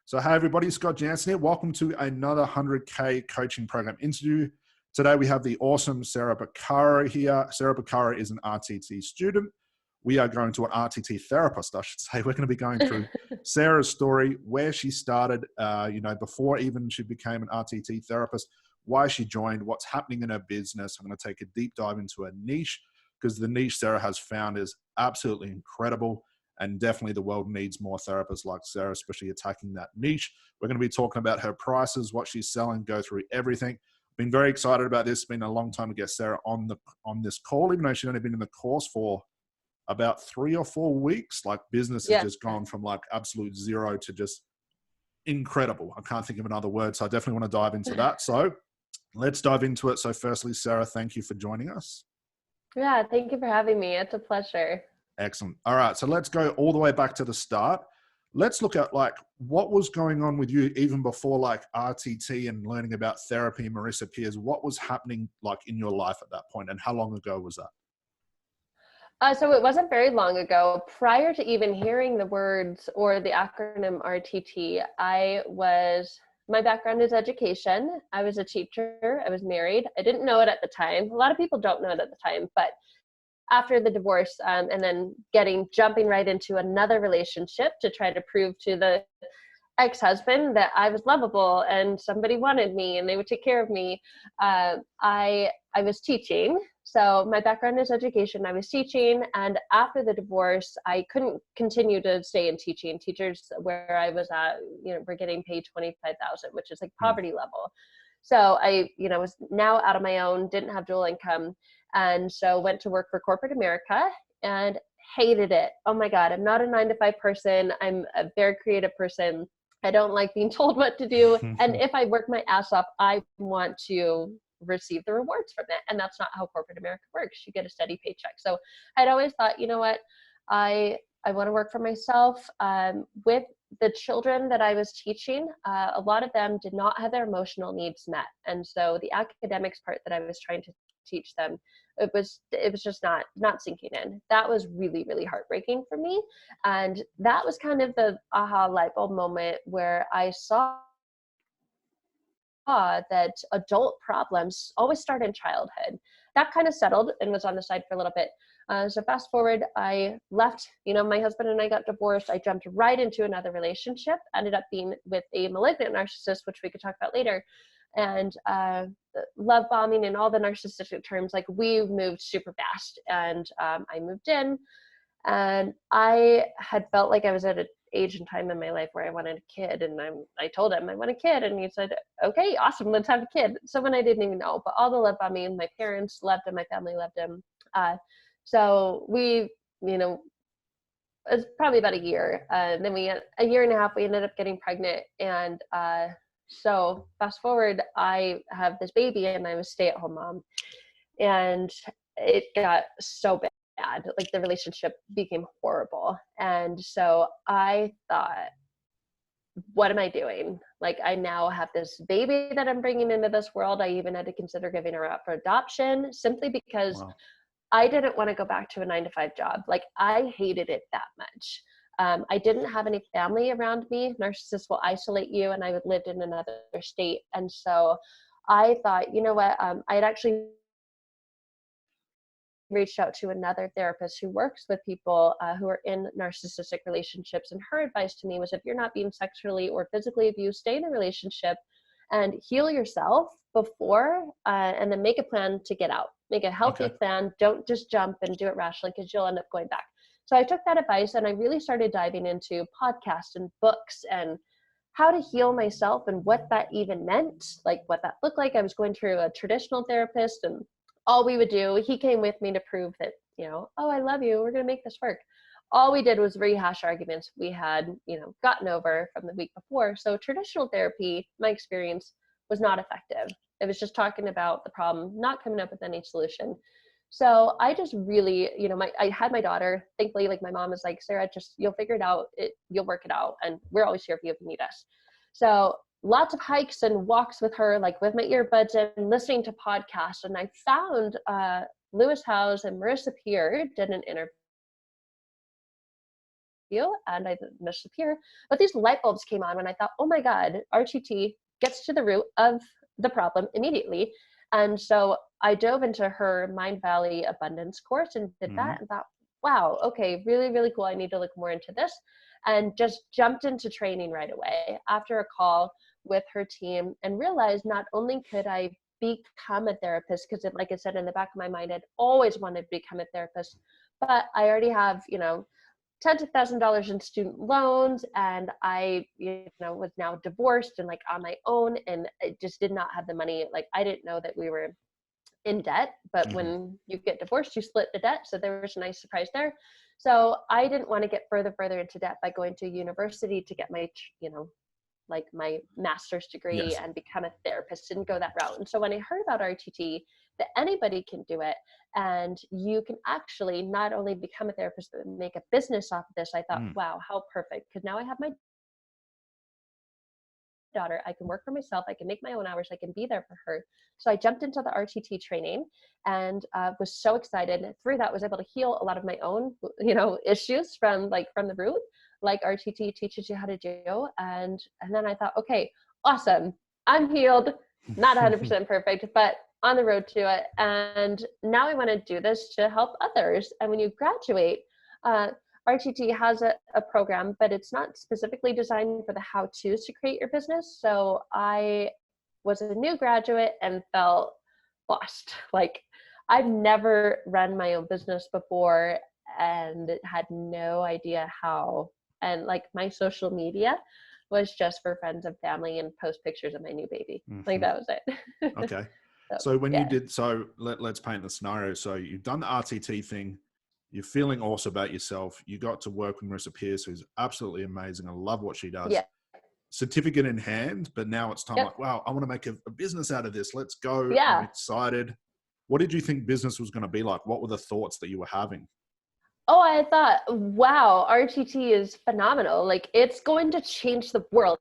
So, hey everybody, Scott Jansen here. Welcome to another 100K coaching program interview. Today we have the awesome Sarah Bacara here. Sarah Bacara is an RTT student. We are going to an RTT therapist, I should say. We're going to be going through Sarah's story, where she started, before even she became an RTT therapist, why she joined, what's happening in her business. I'm going to take a deep dive into her niche, because the niche Sarah has found is absolutely incredible. And definitely the world needs more therapists like Sarah, especially attacking that niche. We're going to be talking about her prices, what she's selling, go through everything. Been very excited about this. It's been a long time to get Sarah on this call, even though she's only been in the course for about 3 or 4 weeks. Like, business has just gone from like absolute zero to just incredible. I can't think of another word. So I definitely want to dive into that. So let's dive into it. So firstly, Sarah, thank you for joining us. Yeah, thank you for having me. It's a pleasure. Excellent. All right. So let's go all the way back to the start. Let's look at like what was going on with you even before like RTT and learning about therapy and Marissa Peers. What was happening like in your life at that point, and how long ago was that? So it wasn't very long ago. Prior to even hearing the words or the acronym RTT, my background is education. I was a teacher. I was married. I didn't know it at the time. A lot of people don't know it at the time, but after the divorce and then jumping right into another relationship to try to prove to the ex-husband that I was lovable and somebody wanted me and they would take care of me. I was teaching. So my background is education. I was teaching, and after the divorce, I couldn't continue to stay in teaching. Teachers where I was at, were getting paid $25,000, which is like poverty level. So I, was now out on my own, didn't have dual income. And so went to work for corporate America and hated it. Oh my God, I'm not a 9-to-5 person. I'm a very creative person. I don't like being told what to do. And if I work my ass off, I want to receive the rewards from it. And that's not how corporate America works. You get a steady paycheck. So I'd always thought, you know what, I want to work for myself. With the children that I was teaching, a lot of them did not have their emotional needs met. And so the academics part that I was trying to teach them, it was just not sinking in. That was really, really heartbreaking for me. And that was kind of the aha light bulb moment where I saw that adult problems always start in childhood. That kind of settled and was on the side for a little bit. So fast forward, I left, my husband and I got divorced. I jumped right into another relationship, ended up being with a malignant narcissist, which we could talk about later. And love bombing and all the narcissistic terms, like we moved super fast. And I moved in, and I had felt like I was at an age and time in my life where I wanted a kid. And I told him I want a kid. And he said, okay, awesome, let's have a kid. Someone I didn't even know, but all the love bombing, my parents loved him, my family loved him. So we, it was probably about a year. Then a year and a half, we ended up getting pregnant. And so fast forward, I have this baby and I'm a stay-at-home mom. And it got so bad. Like the relationship became horrible. And so I thought, what am I doing? Like, I now have this baby that I'm bringing into this world. I even had to consider giving her up for adoption simply because I didn't want to go back to a 9-to-5 job. Like, I hated it that much. I didn't have any family around me. Narcissists will isolate you, and I lived in another state. And so I thought, you know what? I had actually reached out to another therapist who works with people who are in narcissistic relationships. And her advice to me was, if you're not being sexually or physically abused, stay in a relationship and heal yourself before, and then make a plan to get out. Make a healthy plan. Don't just jump and do it rashly, because you'll end up going back. So I took that advice and I really started diving into podcasts and books and how to heal myself and what that even meant, like what that looked like. I was going through a traditional therapist, and all we would do, he came with me to prove that, oh, I love you, we're going to make this work. All we did was rehash arguments we had, gotten over from the week before. So traditional thampy, my experience, was not effective. It was just talking about the problem, not coming up with any solution. So I just really, I had my daughter, thankfully, like my mom was like, Sarah, you'll figure it out. You'll work it out. And we're always here for you if you need us. So lots of hikes and walks with her, like with my earbuds and listening to podcasts. And I found Lewis Howes and Marissa Peer did an interview and I disappear. But these light bulbs came on when I thought, oh my God, RTT gets to the root of the problem immediately. And so I dove into her Mind Valley Abundance course and did that and thought, wow, okay, really, really cool. I need to look more into this, and just jumped into training right away after a call with her team, and realized not only could I become a therapist, because like I said, in the back of my mind, I'd always wanted to become a therapist, but I already have, tens of thousands of dollars in student loans, and I, was now divorced and like on my own, and I just did not have the money. Like, I didn't know that we were in debt, but when you get divorced, you split the debt. So there was a nice surprise there. So I didn't want to get further into debt by going to university to get my, like my master's degree and become a therapist. Didn't go that route. And so when I heard about RTT, that anybody can do it, and you can actually not only become a therapist, but make a business off of this, I thought, wow, how perfect. Because now I have my daughter, I can work for myself, I can make my own hours, I can be there for her. So I jumped into the RTT training and was so excited. And through that, was able to heal a lot of my own, issues from the root, like RTT teaches you how to do. And then I thought, okay, awesome, I'm healed, not 100% perfect, but on the road to it. And now I want to do this to help others. And when you graduate, RTT has a program, but it's not specifically designed for the how-tos to create your business. So I was a new graduate and felt lost. Like, I've never run my own business before and had no idea how. And like, my social media was just for friends and family and post pictures of my new baby. Like, that was it. Okay. So when you did, let's paint the scenario. So you've done the RTT thing. You're feeling awesome about yourself. You got to work with Marissa Pierce, who's absolutely amazing. I love what she does. Yeah. Certificate in hand, but now it's time like, wow, I want to make a business out of this. Let's go. Yeah. I'm excited. What did you think business was going to be like? What were the thoughts that you were having? Oh, I thought, wow, RTT is phenomenal. Like, it's going to change the world.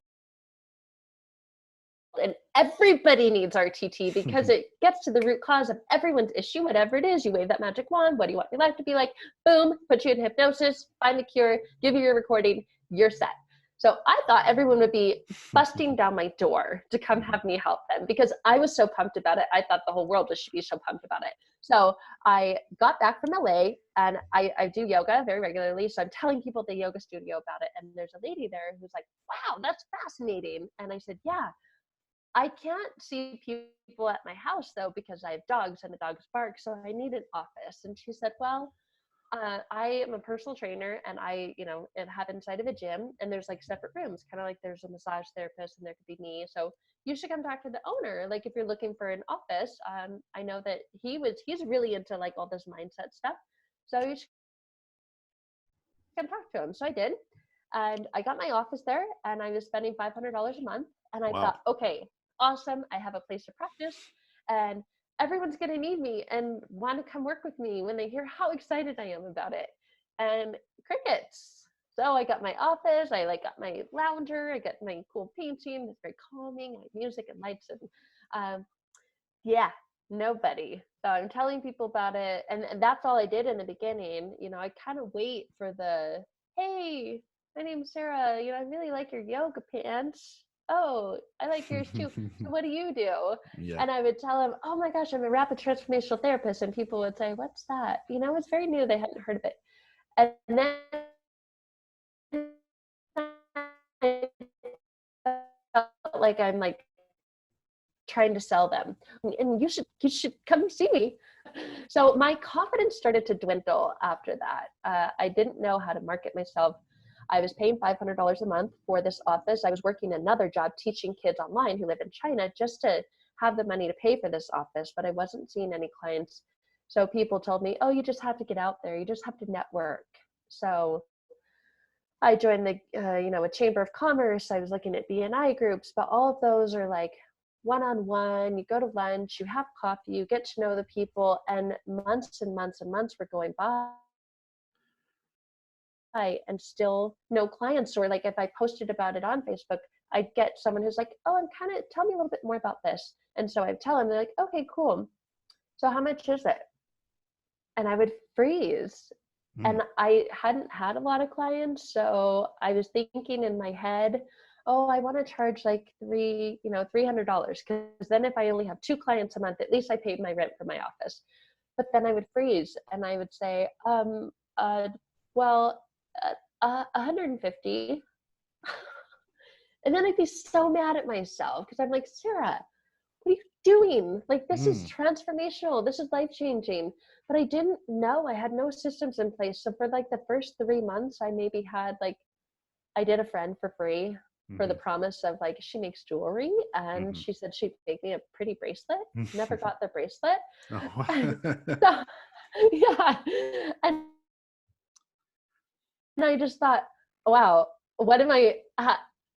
And everybody needs RTT because it gets to the root cause of everyone's issue, whatever it is. You wave that magic wand. What do you want your life to be like? Boom, put you in hypnosis, find the cure, give you your recording, you're set. So I thought everyone would be busting down my door to come have me help them, because I was so pumped about it. I thought the whole world should be so pumped about it. So I got back from LA, and I do yoga very regularly. So I'm telling people at the yoga studio about it. And there's a lady there who's like, wow, that's fascinating. And I said, yeah. I can't see people at my house though, because I have dogs and the dogs bark. So I need an office. And she said, well, I am a personal trainer, and I, have inside of a gym, and there's like separate rooms, kind of like there's a massage therapist and there could be me. So you should come talk to the owner. Like, if you're looking for an office, I know that he's really into like all this mindset stuff. So you should come talk to him. So I did. And I got my office there, and I was spending $500 a month. And I thought, okay, awesome. I have a place to practice, and everyone's going to need me and want to come work with me when they hear how excited I am about it. And crickets. So I got my office, I got my lounger, I got my cool painting. It's very calming. I have music and lights, and nobody. So I'm telling people about it. And that's all I did in the beginning. I kind of wait for the, hey, my name's Sarah. I really like your yoga pants. Oh, I like yours too. So what do you do? Yeah. And I would tell them, oh my gosh, I'm a rapid transformational therapist. And people would say, what's that? It's very new. They hadn't heard of it. And then I felt like I'm trying to sell them, and you should come see me. So my confidence started to dwindle after that. I didn't know how to market myself. I was paying $500 a month for this office. I was working another job teaching kids online who live in China just to have the money to pay for this office, but I wasn't seeing any clients. So people told me, oh, you just have to get out there. You just have to network. So I joined the, a chamber of commerce. I was looking at BNI groups, but all of those are like one-on-one. You go to lunch, you have coffee, you get to know the people, and months and months and months were going by. And still no clients. Or if I posted about it on Facebook, I'd get someone who's like, oh, tell me a little bit more about this. And so I'd tell them, they're like, okay, cool. So how much is it? And I would freeze. Mm. And I hadn't had a lot of clients. So I was thinking in my head, oh, I want to charge like $300. Because then if I only have 2 clients a month, at least I paid my rent for my office. But then I would freeze and I would say, well, 150. And then I'd be so mad at myself because I'm like, Sarah, what are you doing? Like, this is Mm. transformational. This is life-changing. But I didn't know. I had no systems in place. So for like the first 3 months, I maybe had like, I did a friend for free for the Mhm. promise of like, she makes jewelry. And Mhm. she said she'd make me a pretty bracelet. Never got the bracelet. Oh. So, yeah. And I just thought, wow, what am I,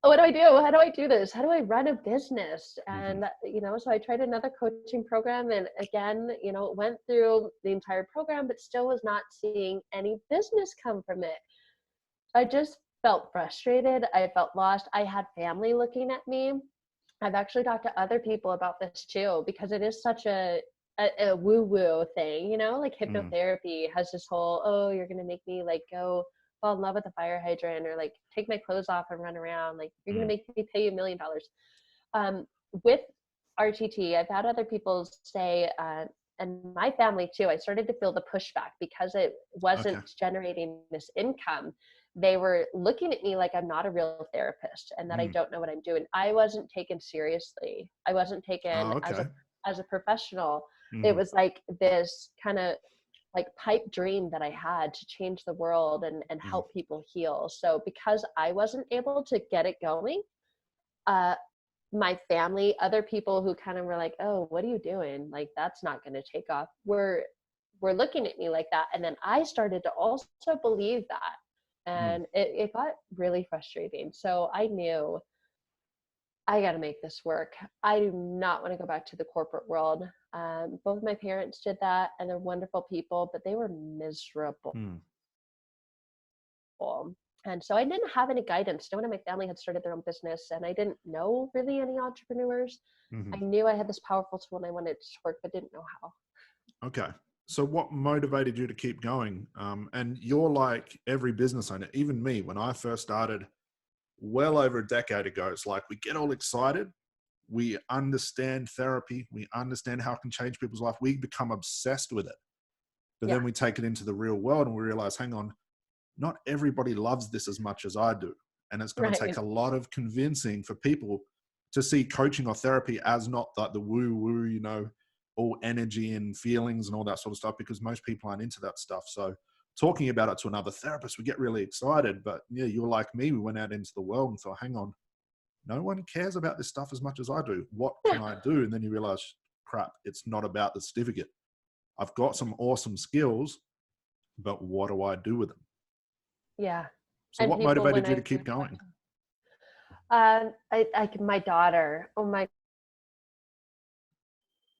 what do I do? How do I do this? How do I run a business? Mhm. And, so I tried another coaching program and again, went through the entire program, but still was not seeing any business come from it. I just felt frustrated. I felt lost. I had family looking at me. I've actually talked to other people about this too, because it is such a woo-woo thing, like Mm. hypnotherapy has this whole, oh, you're going to make me like go fall in love with a fire hydrant or like take my clothes off and run around. Like you're going Mm. to make me pay you $1 million. With RTT, I've had other people say, and my family too, I started to feel the pushback because it Okay. wasn't generating this income. They were looking at me like I'm not a real therapist and that I Mm. don't know what I'm doing. I wasn't taken seriously. I wasn't taken Oh, okay. as a professional. It Mhm. was like this kind of like pipe dream that I had to change the world and Mm. help people heal. So because I wasn't able to get it going, uh, my family, other people who kind of were like, oh, what are you doing? Like, that's not going to take off. We're looking at me like that. And then I started to also believe that. Mm. And it got really frustrating. So I knew I got to make this work. I do not want to go back to the corporate world. Both my parents did that and they're wonderful people, but they were miserable. Mm. And so I didn't have any guidance. No one in my family had started their own business, and I didn't know really any entrepreneurs. I Mhm. knew I had this powerful tool and I wanted it to work, but didn't know how. Okay. So what motivated you to keep going? And you're like every business owner, even me, when I first started well over a decade ago, it's like we get all excited. We understand therapy. We understand how it can change people's life. We become obsessed with it. But Yeah, then we take it into the real world and we realize, hang on, not everybody loves this as much as I do. And it's going to take right. a lot of convincing for people to see coaching or therapy as not like the woo woo, all energy and feelings and all that sort of stuff, because most people aren't into that stuff. So talking about it to another therapist, we get really excited. But yeah, you're like me. We went out into the world and thought, hang on, no one cares about this stuff as much as I do. What can I do? And then you realize, crap, it's not about the certificate. I've got some awesome skills, but what do I do with them? Yeah. So And what people, when motivated you I to keep would talk going? to my daughter, oh my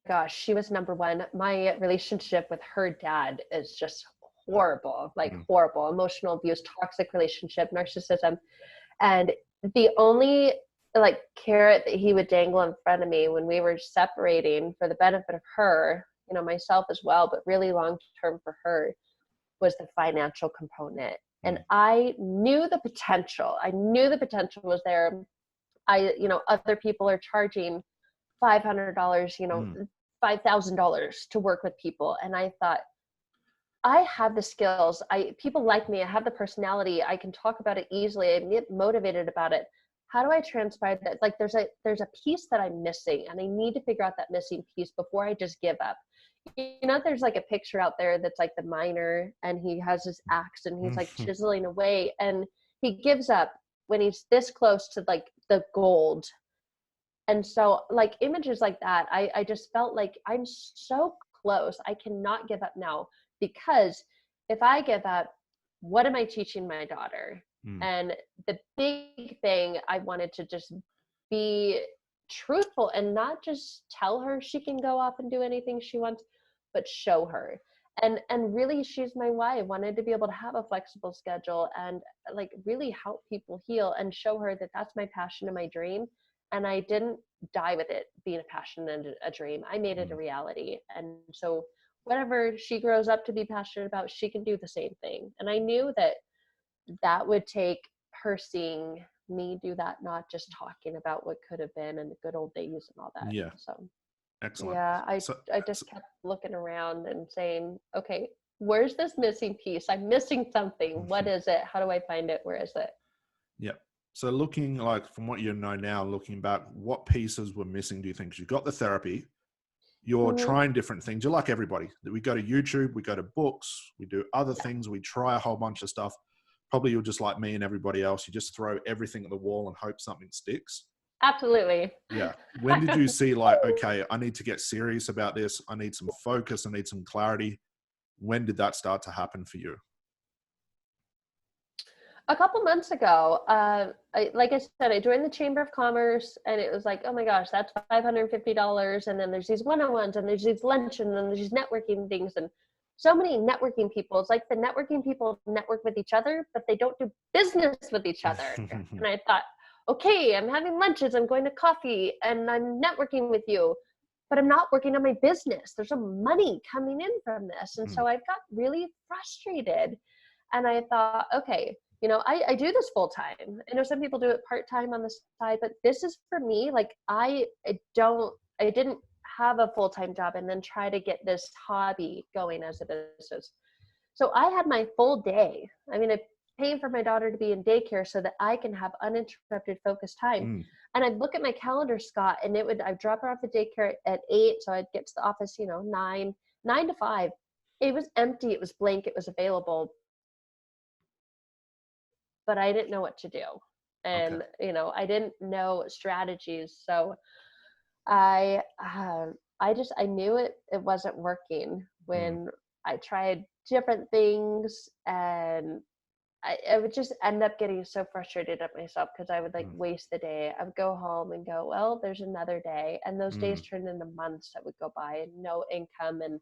gosh, she was number one. My relationship with her dad is just horrible, like Mm. horrible, emotional abuse, toxic relationship, narcissism. And the only like carrot that he would dangle in front of me when we were separating for the benefit of her, myself as well, but really long term for her, was the financial component. And Mm. I knew the potential. I knew the potential was there. Other people are charging $500, Mm. $5,000 to work with people. And I thought, I have the skills. People like me. I have the personality. I can talk about it easily. I get motivated about it. How do I transpire that? Like there's a piece that I'm missing and I need to figure out that missing piece before I just give up. There's like a picture out there that's like the miner and he has his axe and he's like Mm. chiseling away and he gives up when he's this close to like the gold. And so like images like that, I just felt like I'm so close. I cannot give up now because if I give up, what am I teaching my daughter? Mm. And the big thing I wanted to just be truthful and not just tell her she can go off and do anything she wants, but show her. And really she's my why. I wanted to be able to have a flexible schedule and like really help people heal and show her that that's my passion and my dream. And I didn't die with it being a passion and a dream. I made it a Mm. reality. And so whatever she grows up to be passionate about, she can do the same thing. And I knew that that would take her seeing me do that, not just talking about what could have been and the good old days and all that. Yeah. So Excellent. yeah, I just kept looking around and saying, okay, where's this missing piece? I'm missing something. What is it? How do I find it? Where is it? Yeah. So looking like from what you know now, looking back, what pieces were missing, do you think? 'Cause you got the therapy, you're trying different things. You're like everybody. We go to YouTube, we go to books, we do other things, we try a whole bunch of stuff. Probably you're just like me and everybody else. You just throw everything at the wall and hope something sticks. Absolutely. Yeah. When did you see like, okay, I need to get serious about this. I need some focus. I need some clarity. When did that start to happen for you? A couple months ago, like I said, I joined the Chamber of Commerce, and it was like, oh my gosh, that's $550. And then there's these one-on-ones, and there's these luncheons, and there's these networking things, and so many networking people. It's like the networking people network with each other, but they don't do business with each other. And I thought, okay, I'm having lunches, I'm going to coffee, and I'm networking with you, but I'm not working on my business. There's some money coming in from this. And so I got really frustrated. And I thought, okay, you know, I do this full time. I know some people do it part time on the side, but this is for me. Like I didn't have a full time job and then try to get this hobby going as a business. So I had my full day. I mean, I paying for my daughter to be in daycare so that I can have uninterrupted focused time. And I'd look at my calendar, Scott, and I'd drop her off at daycare at 8. So I'd get to the office, 9 to 5. It was empty. It was blank. It was available. But I didn't know what to do. And, I didn't know strategies. So I knew it wasn't working when I tried different things, and I would just end up getting so frustrated at myself because I would waste the day. I would go home and go, well, there's another day. And those days turned into months that would go by and no income and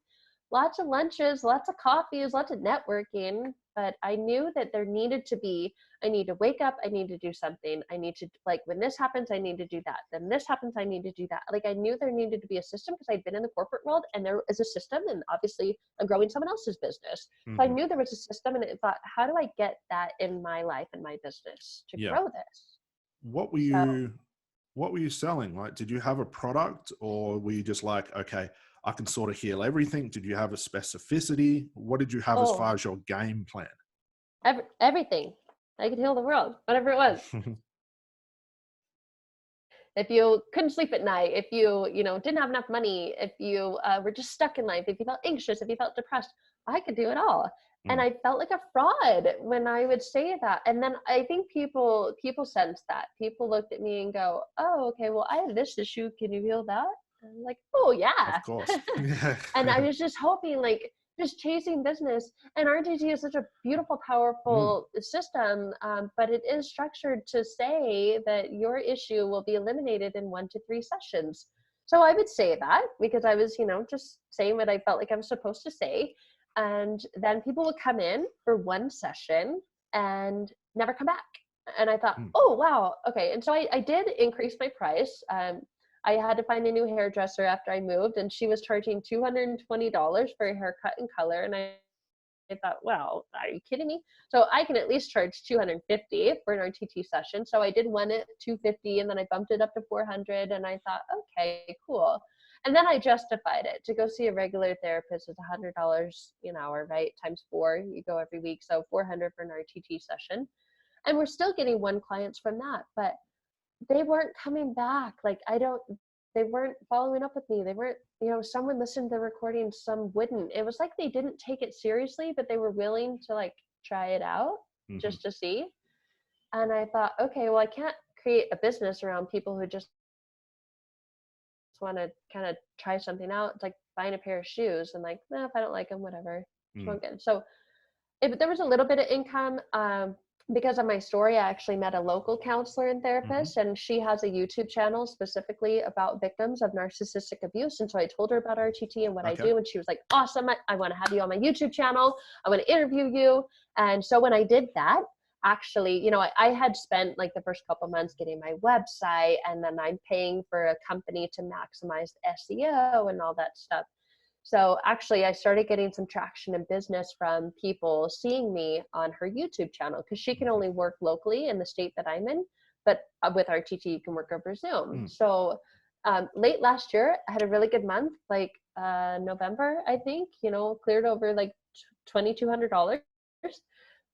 lots of lunches, lots of coffees, lots of networking. But I knew that there needed to be, I need to wake up, I need to do something. I need to, when this happens, I need to do that. Then this happens, I need to do that. I knew there needed to be a system because I'd been in the corporate world and there is a system, and obviously I'm growing someone else's business. So I knew there was a system, and I thought, how do I get that in my life and my business to grow this? What were you selling? Like, did you have a product, or were you just like, okay, I can sort of heal everything? Did you have a specificity? What did you have as far as your game plan? Everything. I could heal the world, whatever it was. If you couldn't sleep at night, if you, didn't have enough money, if you were just stuck in life, if you felt anxious, if you felt depressed, I could do it all. And I felt like a fraud when I would say that. And then I think people sense that. People looked at me and go, oh, okay, well, I have this issue. Can you heal that? And I'm like, oh, yeah. Of course. And I was just hoping, just chasing business. And RTT is such a beautiful, powerful system, but it is structured to say that your issue will be eliminated in 1 to 3 sessions. So I would say that because I was, just saying what I felt like I was supposed to say. And then people would come in for 1 session and never come back. And I thought, oh, wow. Okay. And so I did increase my price. I had to find a new hairdresser after I moved, and she was charging $220 for a haircut and color. And I thought, well, are you kidding me? So I can at least charge $250 for an RTT session. So I did one at $250, and then I bumped it up to $400. And I thought, okay, cool. And then I justified it. To go see a regular therapist is $100 an hour, right? Times 4, you go every week. So $400 for an RTT session. And we're still getting 1 clients from that, but they weren't coming back. They weren't following up with me. They weren't, someone listened to the recording, some wouldn't. It was like they didn't take it seriously, but they were willing to try it out just to see. And I thought, okay, well, I can't create a business around people who just want to kind of try something out. It's like buying a pair of shoes and if I don't like them, whatever. Won't get it. So if there was a little bit of income, because of my story, I actually met a local counselor and therapist, and she has a YouTube channel specifically about victims of narcissistic abuse. And so I told her about RTT and what I do. And she was like, awesome. I want to have you on my YouTube channel. I want to interview you. And so when I did that, actually, I had spent the first couple months getting my website, and then I'm paying for a company to maximize the SEO and all that stuff. So actually I started getting some traction in business from people seeing me on her YouTube channel, because she can only work locally in the state that I'm in, but with RTT you can work over Zoom. So late last year I had a really good month, like November, I think, you know, cleared over like $2,200.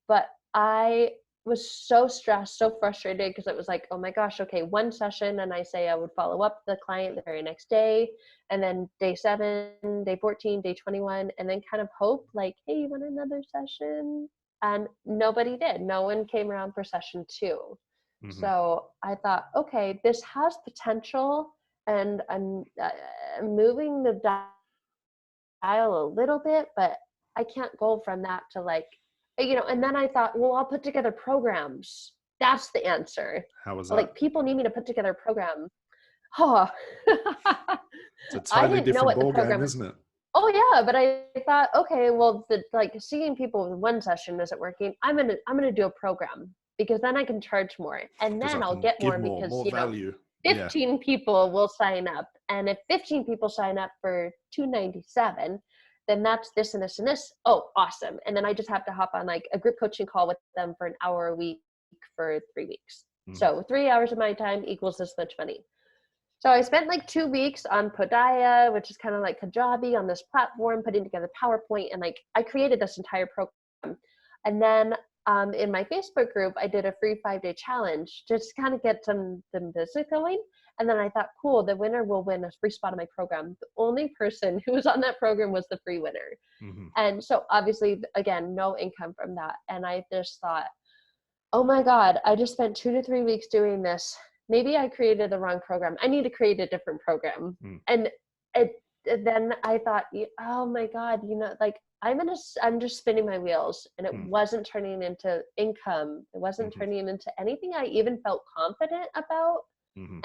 But I was so stressed, so frustrated, because it was like, oh my gosh, okay, one session, and I say I would follow up the client the very next day, and then day 7, day 14, day 21, and then kind of hope like, hey, you want another session? And nobody did. No one came around for session 2. So I thought, okay, this has potential, and I'm moving the dial a little bit, but I can't go from that to like, you know. And then I thought, well, I'll put together programs. That's the answer. How was that? Like, people need me to put together a program. Oh, It's a totally different ball game, isn't it? Oh yeah, but I thought, okay, well, like seeing people in one session isn't working. I'm gonna do a program, because then I can charge more, and then I'll get more, because more value. 15 people will sign up, and if 15 people sign up for $297, then that's this and this and this. Oh, awesome. And then I just have to hop on like a group coaching call with them for an hour a week for 3 weeks. So 3 hours of my time equals this much money. So I spent like 2 weeks on Podaya, which is kind of like Kajabi, on this platform, putting together PowerPoint, and like I created this entire program. And then in my Facebook group, I did a free 5-day challenge just to kind of get some business going. And then I thought, cool, the winner will win a free spot on my program. The only person who was on that program was the free winner. And so obviously, again, no income from that. And I just thought, oh my God, I just spent 2 to 3 weeks doing this. Maybe I created the wrong program. I need to create a different program. And then I thought, oh my God, you know, like I'm just spinning my wheels, and it wasn't turning into income. It wasn't turning into anything I even felt confident about.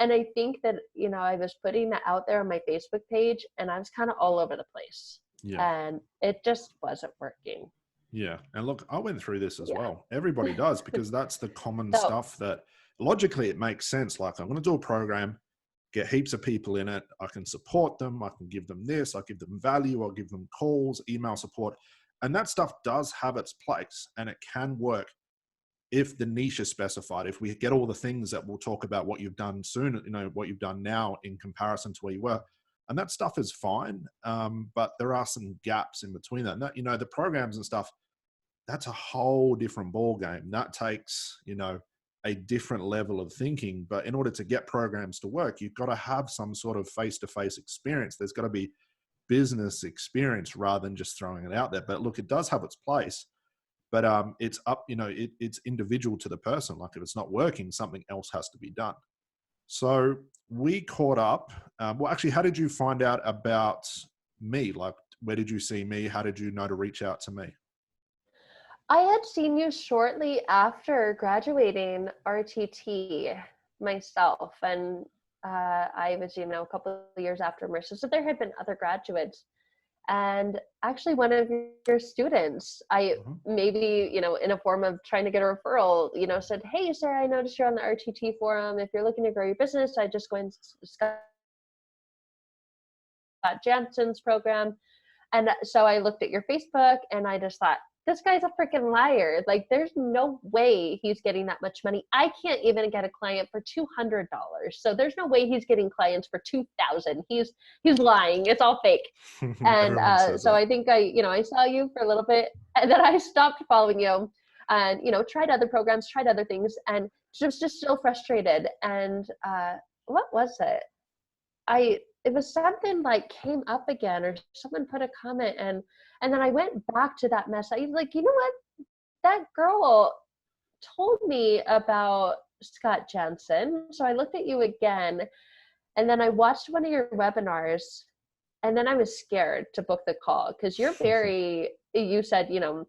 And I think that, you know, I was putting that out there on my Facebook page, and I was kind of all over the place. And it just wasn't working. Yeah. And look, I went through this as well. Everybody does, because that's the common stuff that logically it makes sense. Like, I'm going to do a program, get heaps of people in it. I can support them. I can give them this. I give them value. I'll give them calls, email support. And that stuff does have its place, and it can work if the niche is specified. If we get all the things that we'll talk about, what you've done soon, you know, what you've done now in comparison to where you were. And that stuff is fine. But there are some gaps in between that. And that, you know, the programs and stuff, that's a whole different ball game. That takes, you know, a different level of thinking. But in order to get programs to work, you've got to have some sort of face-to-face experience. There's got to be business experience rather than just throwing it out there. But look, it does have its place, but it's up, you know, it's individual to the person. Like, if it's not working, something else has to be done. So we caught up. Well, actually, how did you find out about me? Like, where did you see me? How did you know to reach out to me? I had seen you shortly after graduating RTT myself, and I was, you know, a couple of years after Marissa. So there had been other graduates, and actually one of your students, I maybe, you know, in a form of trying to get a referral, you know, said, hey, Sarah, I noticed you're on the RTT forum. If you're looking to grow your business, I just go and Scott Jansen's program. And so I looked at your Facebook, and I just thought, this guy's a freaking liar. Like, there's no way he's getting that much money. I can't even get a client for $200. So there's no way he's getting clients for $2,000. He's lying. It's all fake. And so I think I saw you for a little bit, and then I stopped following you, and, you know, tried other programs, tried other things, and just still frustrated. And what was it? It was something like came up again, or someone put a comment, and then I went back to that mess. I was like, you know what? That girl told me about Scott Jansen. So I looked at you again, and then I watched one of your webinars, and then I was scared to book the call, because you're you said, you know,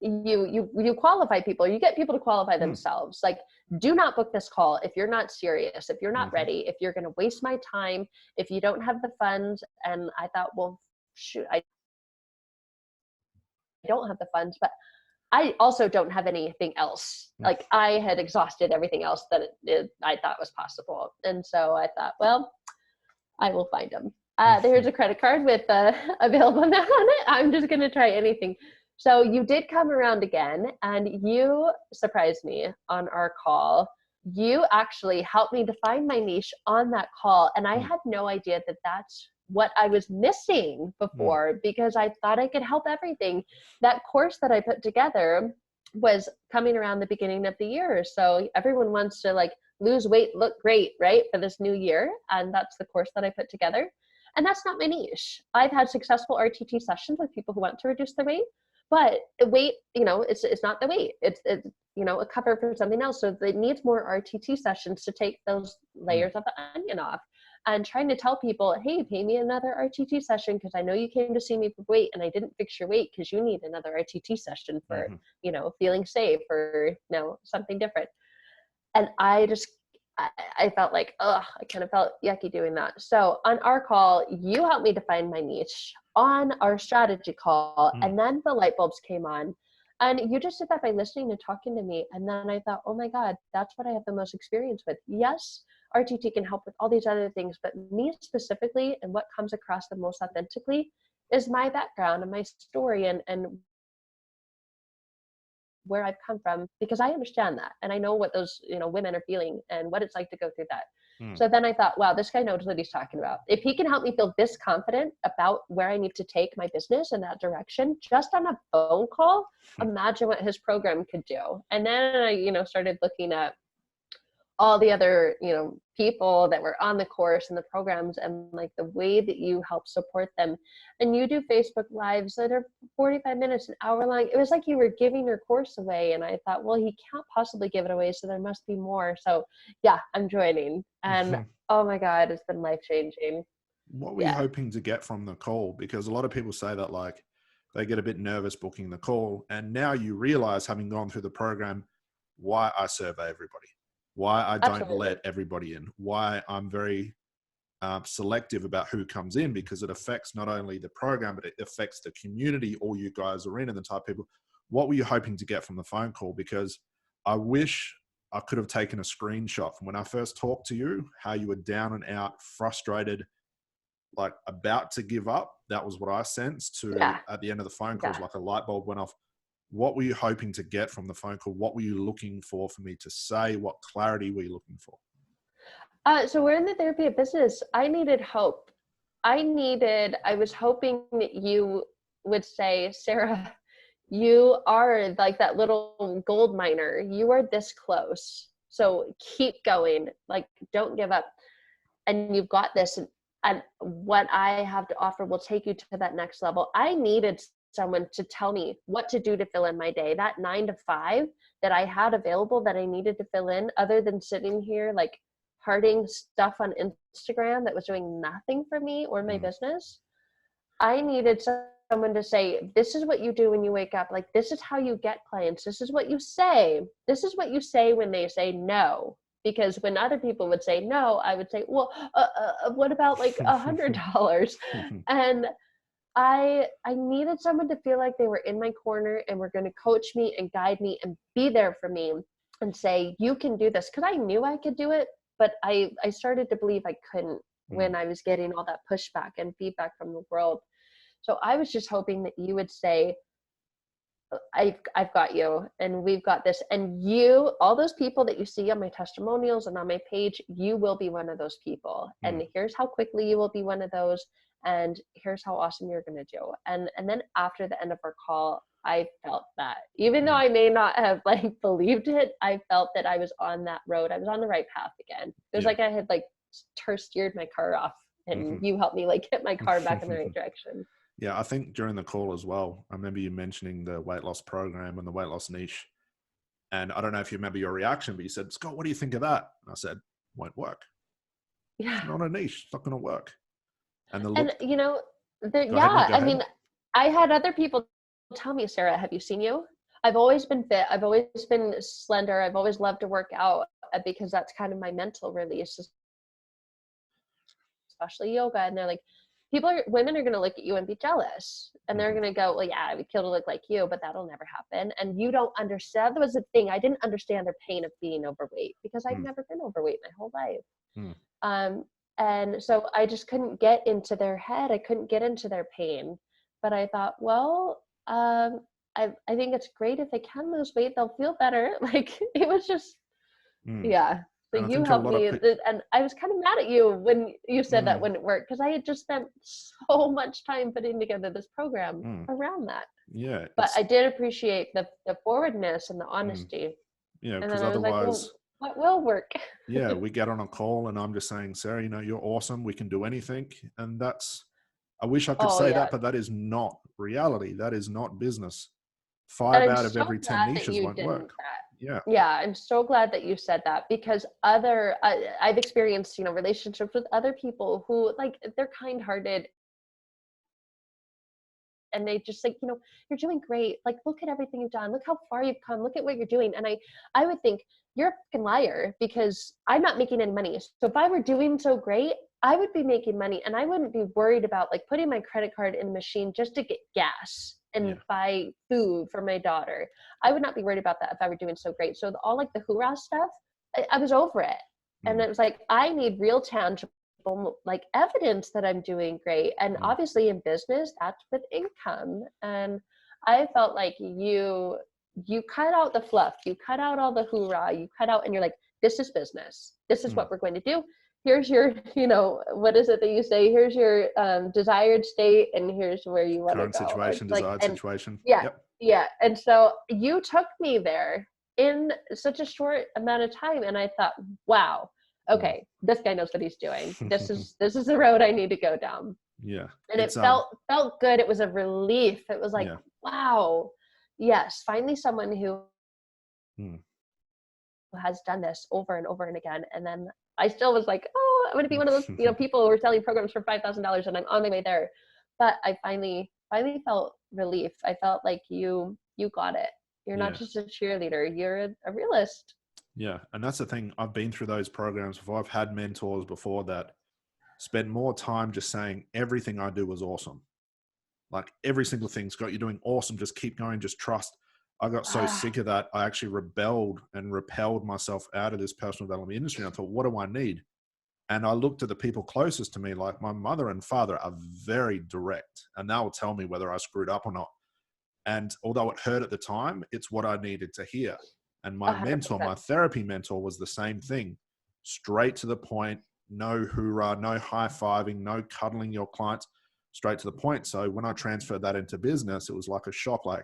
you qualify people, you get people to qualify themselves. Like, do not book this call if you're not serious, if you're not ready, if you're going to waste my time, if you don't have the funds. And I thought, well, shoot, I don't have the funds, but I also don't have anything else. Like, I had exhausted everything else that I thought was possible. And so I thought, well, I will find them. There's a credit card with available amount on it. I'm just going to try anything. So you did come around again, and you surprised me on our call. You actually helped me define my niche on that call. And I had no idea that that's what I was missing before, because I thought I could help everything. That course that I put together was coming around the beginning of the year. So everyone wants to like lose weight, look great, right, for this new year. And that's the course that I put together. And that's not my niche. I've had successful RTT sessions with people who want to reduce their weight, but weight, it's not the weight. It's a cover for something else. So it needs more RTT sessions to take those layers of the onion off. And trying to tell people, hey, pay me another RTT session because I know you came to see me for weight and I didn't fix your weight because you need another RTT session for, feeling safe or, something different. And I felt like, I kind of felt yucky doing that. So on our call, you helped me define my niche on our strategy call. And then the light bulbs came on. And you just did that by listening and talking to me. And then I thought, oh my God, that's what I have the most experience with. Yes, RTT can help with all these other things, but me specifically, and what comes across the most authentically is my background and my story and where I've come from, because I understand that. And I know what those, women are feeling and what it's like to go through that. So then I thought, wow, this guy knows what he's talking about. If he can help me feel this confident about where I need to take my business in that direction, just on a phone call, imagine what his program could do. And then I, started looking at all the other, people that were on the course and the programs and like the way that you help support them. And you do Facebook Lives that are 45 minutes, an hour long. It was like you were giving your course away. And I thought, well, he can't possibly give it away, so there must be more. So yeah, I'm joining. And oh my God, it's been life-changing. What were you hoping to get from the call? Because a lot of people say that like they get a bit nervous booking the call. And now you realize, having gone through the program, why I survey everybody, why I don't let everybody in, why I'm very selective about who comes in, because it affects not only the program, but it affects the community all you guys are in and the type of people. What were you hoping to get from the phone call? Because I wish I could have taken a screenshot from when I first talked to you, how you were down and out, frustrated, like about to give up. That was what I sensed at the end of the phone call. Like a light bulb went off. What were you hoping to get from the phone call? What were you looking for me to say? What clarity were you looking for? So we're in the therapy of business. I needed hope. I was hoping that you would say, Sarah, you are like that little gold miner. You are this close. So keep going. Like, don't give up. And you've got this. And what I have to offer will take you to that next level. I needed someone to tell me what to do to fill in my day. That 9 to 5 that I had available that I needed to fill in, other than sitting here like hearting stuff on Instagram that was doing nothing for me or my business. I needed someone to say, this is what you do when you wake up. Like, this is how you get clients. This is what you say. This is what you say when they say no. Because when other people would say no, I would say, well, what about like $100? And I needed someone to feel like they were in my corner and were going to coach me and guide me and be there for me and say, you can do this. Because I knew I could do it, but I started to believe I couldn't when I was getting all that pushback and feedback from the world. So I was just hoping that you would say, I've got you, and we've got this. And you, all those people that you see on my testimonials and on my page, you will be one of those people. And here's how quickly you will be one of those. And here's how awesome you're going to do. And then after the end of our call, I felt that, even though I may not have like believed it, I felt that I was on that road. I was on the right path again. It was like I had like steered my car off, and you helped me like get my car back in the right direction. Yeah, I think during the call as well, I remember you mentioning the weight loss program and the weight loss niche. And I don't know if you remember your reaction, but you said, Scott, what do you think of that? And I said, won't work. Yeah. It's not a niche. It's not going to work. And I mean, I had other people tell me, Sarah, have you seen you? I've always been fit. I've always been slender. I've always loved to work out because that's kind of my mental release, especially yoga. And they're like, women are going to look at you and be jealous. And they're going to go, well, yeah, I would kill to look like you, but that'll never happen. And you don't understand. That was the thing. I didn't understand their pain of being overweight because I've never been overweight my whole life. And so I just couldn't get into their head. I couldn't get into their pain. But I thought, well, I think it's great if they can lose weight, they'll feel better. Like it was just, Mm. yeah. So And I you think a helped lot of me, people, and I was kind of mad at you when you said that wouldn't work, because I had just spent so much time putting together this program around that. yeah, But it's, I did appreciate the forwardness and the mm, honesty. yeah, And because then I was like, well, otherwise, what will work? yeah, we get on a call and I'm just saying, Sarah, you know, you're awesome. We can do anything. And that's, I wish I could Oh say yeah. that, but that is not reality. That is not business. And 5 I'm out of so every 10 glad that niches you won't didn't work. that. Yeah. Yeah, I'm so glad that you said that, because I've experienced, relationships with other people who, like, they're kind-hearted and they just say, you're doing great. Like, look at everything you've done. Look how far you've come. Look at what you're doing. And I would think, you're a fucking liar, because I'm not making any money. So if I were doing so great, I would be making money, and I wouldn't be worried about like putting my credit card in the machine just to get gas and buy food for my daughter. I would not be worried about that if I were doing so great. So all like the hoorah stuff, I was over it. And it was like, I need real tangible like evidence that I'm doing great. And obviously in business, that's with income. And I felt like you cut out the fluff, you cut out all the hoorah, you cut out, and you're like, this is business. This is what we're going to do. Here's your, what is it that you say? Here's your desired state, and here's where you want to Current go. situation, Like, desired and situation. yeah, Yep. yeah. And so you took me there in such a short amount of time, and I thought, wow, okay, this guy knows what he's doing. This is the road I need to go down. Yeah. And it felt good. It was a relief. It was like, wow, yes, finally someone who has done this over and over and again. And then I still was like, oh, I'm going to be one of those, people who are selling programs for $5,000, and I'm on my way there. But I finally felt relief. I felt like you got it. You're not just a cheerleader. You're a realist. Yeah. And that's the thing. I've been through those programs before. I've had mentors before that spend more time just saying everything I do was awesome. Like every single thing, Scott, you're doing awesome. Just keep going. Just trust. I got so sick of that. I actually rebelled and repelled myself out of this personal development industry. I thought, what do I need? And I looked at the people closest to me, like my mother and father are very direct, and they'll tell me whether I screwed up or not. And although it hurt at the time, it's what I needed to hear. And my 100%. mentor, my therapy mentor, was the same thing. Straight to the point, no hoorah, no high-fiving, no cuddling your clients, straight to the point. So when I transferred that into business, it was like a shock, like,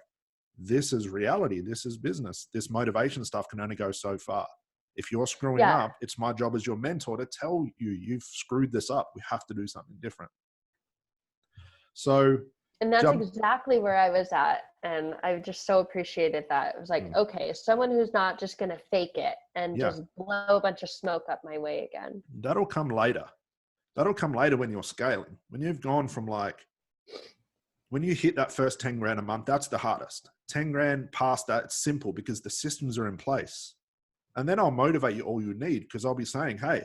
this is reality. This is business. This motivation stuff can only go so far. If you're screwing up, it's my job as your mentor to tell you, you've screwed this up. We have to do something different. So, and that's exactly where I was at. And I just so appreciated that. It was like, okay, someone who's not just going to fake it and just blow a bunch of smoke up my way again. That'll come later. That'll come later when you're scaling. When you've gone from like, when you hit that first 10 grand a month, that's the hardest. 10 grand past that, it's simple because the systems are in place. And then I'll motivate you all you need, because I'll be saying, hey,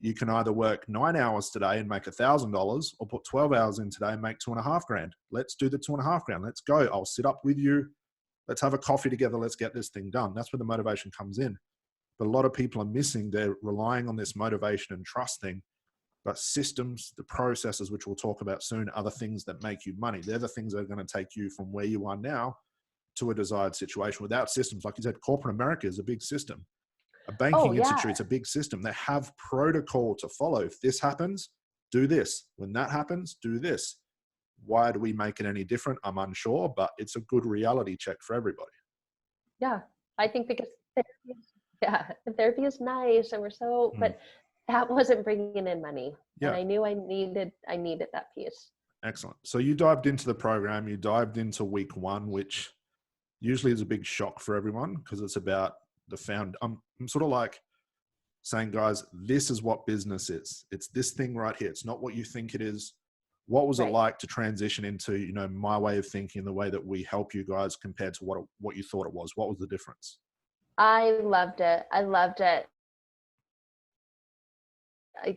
you can either work 9 hours today and make $1,000, or put 12 hours in today and make 2.5 grand. Let's do the 2.5 grand. Let's go. I'll sit up with you. Let's have a coffee together. Let's get this thing done. That's where the motivation comes in. But a lot of people are missing. They're relying on this motivation and trust thing. But systems, the processes, which we'll talk about soon, are the things that make you money. They're the things that are going to take you from where you are now to a desired situation. Without systems, like you said, corporate America is a big system. A banking institute's a big system. They have protocol to follow. If this happens, do this. When that happens, do this. Why do we make it any different? I'm unsure, but it's a good reality check for everybody. Yeah, I think because therapy is nice, and we're so, but that wasn't bringing in money. And I knew I needed that piece. Excellent. So you dived into the program. You dived into week 1, which usually is a big shock for everyone, because it's about I'm sort of like saying, guys, this is what business is. It's this thing right here. It's not what you think it is. What was it like to transition into, my way of thinking, the way that we help you guys compared to what you thought it was? What was the difference? I loved it. I loved it.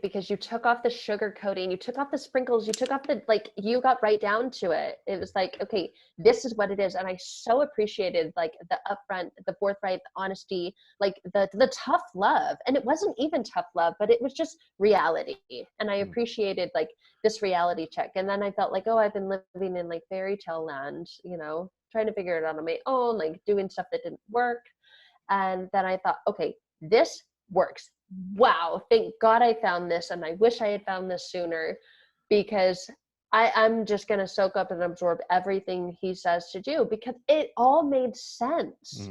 because you took off the sugar coating, you took off the sprinkles, you took off the, like, you got right down to it. It was like, okay, this is what it is. And I so appreciated like the upfront, the forthright, the honesty, like the tough love. And it wasn't even tough love, but it was just reality. And I appreciated like this reality check. And then I felt like, oh, I've been living in like fairy tale land, you know, trying to figure it out on my own, like doing stuff that didn't work. And then I thought, okay, this works. Wow, thank God I found this, and I wish I had found this sooner, because I'm just going to soak up and absorb everything he says to do, because it all made sense.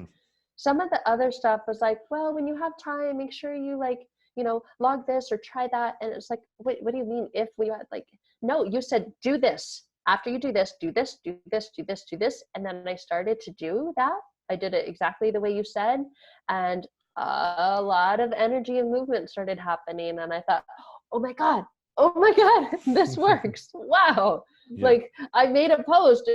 Some of the other stuff was like, well, when you have time, make sure you like, you know, log this or try that. And it's like, wait, what do you mean if we had, like, no, you said do this. After you do this, do this, do this, do this, do this. And then I started to do that. I did it exactly the way you said. And a lot of energy and movement started happening. And I thought, oh my God, this works. Wow. Yeah. Like I made a post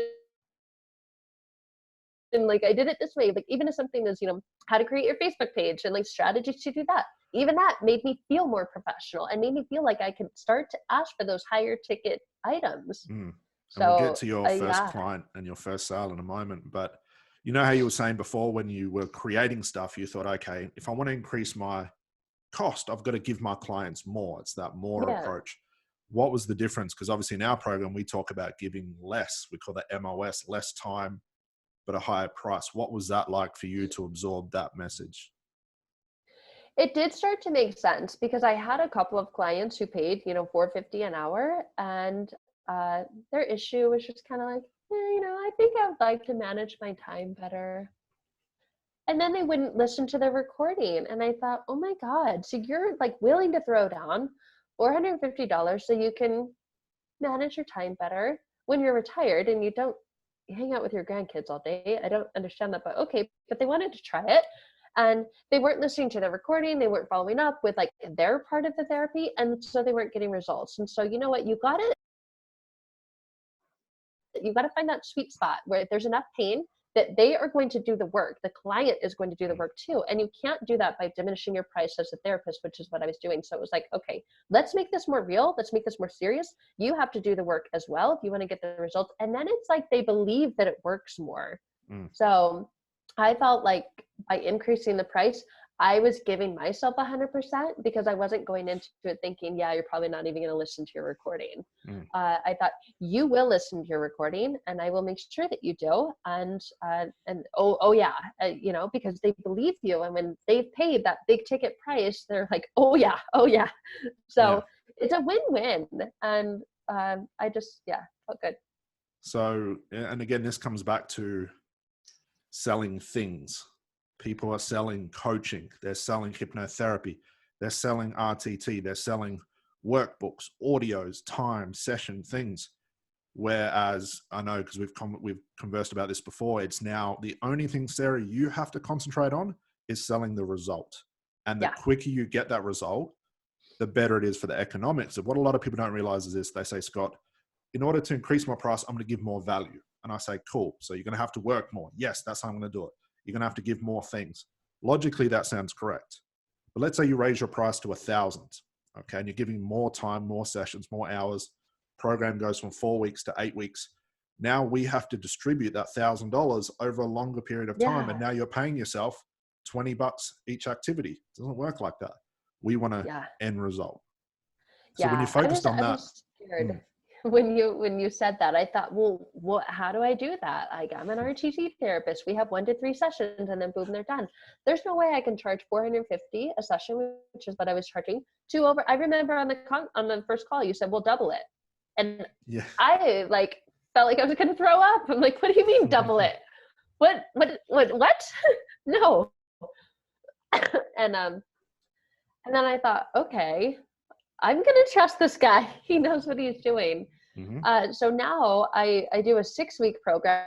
and like, I did it this way. Like even if something is, you know, how to create your Facebook page and like strategies to do that. Even that made me feel more professional and made me feel like I could start to ask for those higher ticket items. So we'll get to your first client and your first sale in a moment. But you know how you were saying before, when you were creating stuff, you thought, okay, if I want to increase my cost, I've got to give my clients more. It's that more approach. What was the difference? Because obviously in our program, we talk about giving less. We call that MOS, less time, but a higher price. What was that like for you to absorb that message? It did start to make sense, because I had a couple of clients who paid, you know, $4.50 an hour, and their issue was just kind of like, you know, I think I would like to manage my time better. And then they wouldn't listen to the recording. And I thought, oh my God, so you're like willing to throw down $450 so you can manage your time better when you're retired and you don't hang out with your grandkids all day. I don't understand that, but okay. But they wanted to try it. And they weren't listening to the recording. They weren't following up with like their part of the therapy. And so they weren't getting results. And so, you know what, you got to find that sweet spot where there's enough pain that they are going to do the work. The client is going to do the work too. And you can't do that by diminishing your price as a therapist, which is what I was doing. So it was like, okay, let's make this more real. Let's make this more serious. You have to do the work as well if you want to get the results. And then it's like they believe that it works more. So I felt like by increasing the price, I was giving myself 100% because I wasn't going into it thinking, yeah, you're probably not even going to listen to your recording. I thought you will listen to your recording and I will make sure that you do. And you know, because they believe you. And when they've paid that big ticket price, they're like, oh yeah. So it's a win-win. And I just, felt good. So, and again, this comes back to selling things. People are selling coaching. They're selling hypnotherapy. They're selling RTT. They're selling workbooks, audios, time, session, things. Whereas I know, because we've conversed about this before, it's now the only thing, Sarah, you have to concentrate on is selling the result. And the quicker you get that result, the better it is for the economics. Of what a lot of people don't realize is this. They say, Scott, in order to increase my price, I'm going to give more value. And I say, cool. So you're going to have to work more. Yes, that's how I'm going to do it. You're going to have to give more things. Logically, that sounds correct. But let's say you raise your price to 1,000, okay? And you're giving more time, more sessions, more hours. Program goes from 4 weeks to 8 weeks. Now we have to distribute that $1,000 over a longer period of time. And now you're paying yourself $20 each activity. It doesn't work like that. We want an end result. So when you focused on that. I was scared. When you said that, I thought, well, how do I do that? I'm an RTT therapist. We have 1 to 3 sessions and then boom, they're done. There's no way I can charge $450 a session, which is what I was charging. I remember on the first call, you said, we'll double it. And I felt like I was going to throw up. I'm like, what do you mean double it? What? No. And then I thought, okay, I'm going to trust this guy. He knows what he's doing. So now I do a 6-week program.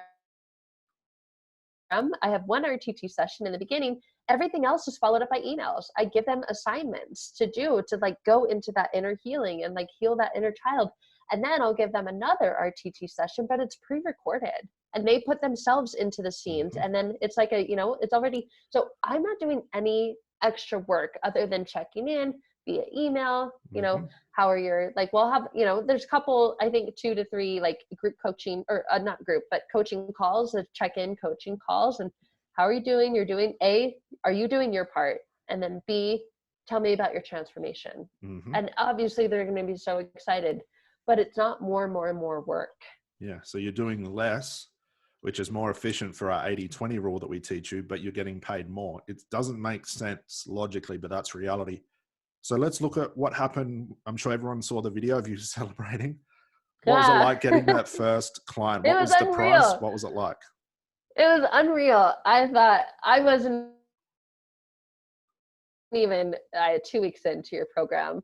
I have 1 RTT session in the beginning. Everything else is followed up by emails. I give them assignments to do to go into that inner healing and heal that inner child. And then I'll give them another RTT session, but it's pre-recorded and they put themselves into the scenes. And then it's like it's already, so I'm not doing any extra work other than checking in, via email, you know, Mm-hmm. how are your, like, we'll have, you know, there's a couple, I think 2 to 3 like group coaching, or not group, but coaching calls, check-in coaching calls. And how are you doing? You're doing A, are you doing your part? And then B, tell me about your transformation. Mm-hmm. And obviously they're going to be so excited, but it's not more and more and more work. Yeah. So you're doing less, which is more efficient for our 80-20 rule that we teach you, but you're getting paid more. It doesn't make sense logically, but that's reality. So let's look at what happened. I'm sure everyone saw the video of you celebrating. What was it like getting that first client? What was the price? What was it like? It was unreal. I thought I wasn't even 2 weeks into your program.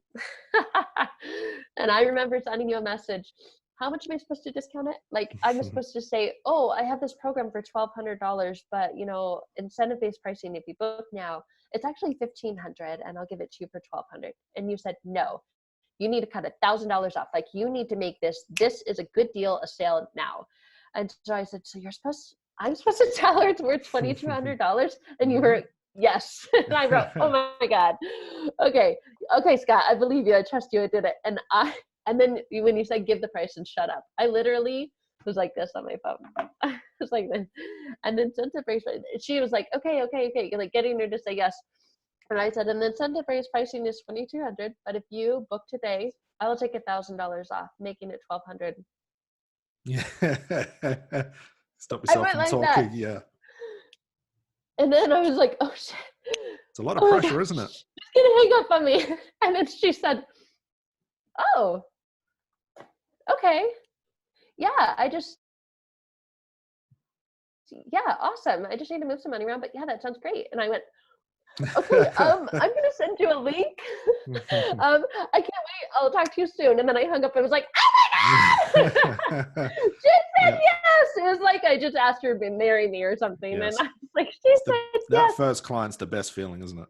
And I remember sending you a message. How much am I supposed to discount it? Like, I'm supposed to say, oh, I have this program for $1,200, but, you know, incentive-based pricing, if you book now, it's actually $1,500 and I'll give it to you for $1,200. And you said, no, you need to cut $1,000 off. Like, you need to make this is a good deal, a sale now. And so I said, so I'm supposed to tell her it's worth $2,200? And you were, yes. And I wrote, oh my God. Okay, Scott, I believe you. I trust you. I did it. And then when you said give the price and shut up, I literally was like this on my phone. I was like this. And then incentive price, she was like, okay. You're like getting her to say yes. And I said, and the incentive price pricing is $2,200, but if you book today, I will take $1,000 off, making it $1,200. Yeah. Stop yourself from like talking. That. Yeah. And then I was like, oh shit. It's a lot of pressure, isn't it? She's gonna hang up on me. And then she said, oh, okay. Yeah, awesome. I just need to move some money around, but yeah, that sounds great. And I went, okay, I'm gonna send you a link. I can't wait. I'll talk to you soon. And then I hung up and was like, oh my God! She said yes. It was like I just asked her to marry me or something. Yes. And I was like, she said yes. That first client's the best feeling, isn't it?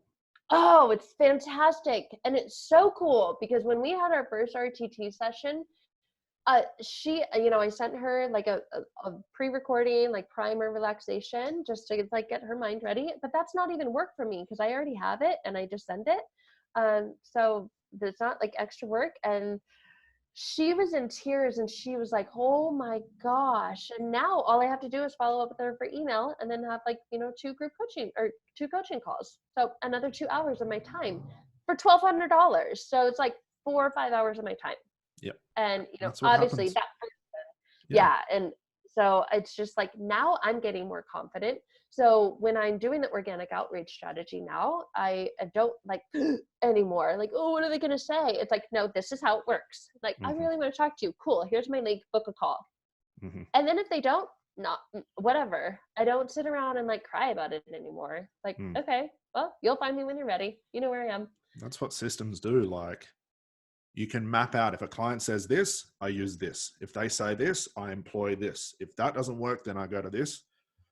Oh, it's fantastic. And it's so cool because when we had our first RTT session, she, you know, I sent her like a pre-recording, like primer relaxation, just to like get her mind ready. But that's not even work for me because I already have it and I just send it. So there's not like extra work. And she was in tears and she was like, oh my gosh. And now all I have to do is follow up with her for email and then have like, you know, 2 group coaching or 2 coaching calls. So another 2 hours of my time for $1,200. So it's like 4 or 5 hours of my time. Yep. And, you know, obviously happens. That person, yeah. And so it's just like, now I'm getting more confident. So when I'm doing the organic outreach strategy now, I don't like anymore. Like, oh, what are they going to say? It's like, no, this is how it works. Like, I really want to talk to you. Cool. Here's my link, book a call. And then if they don't, not whatever. I don't sit around and like cry about it anymore. Like, okay, well, you'll find me when you're ready. You know where I am. That's what systems do. Like, you can map out, if a client says this, I use this. If they say this, I employ this. If that doesn't work, then I go to this.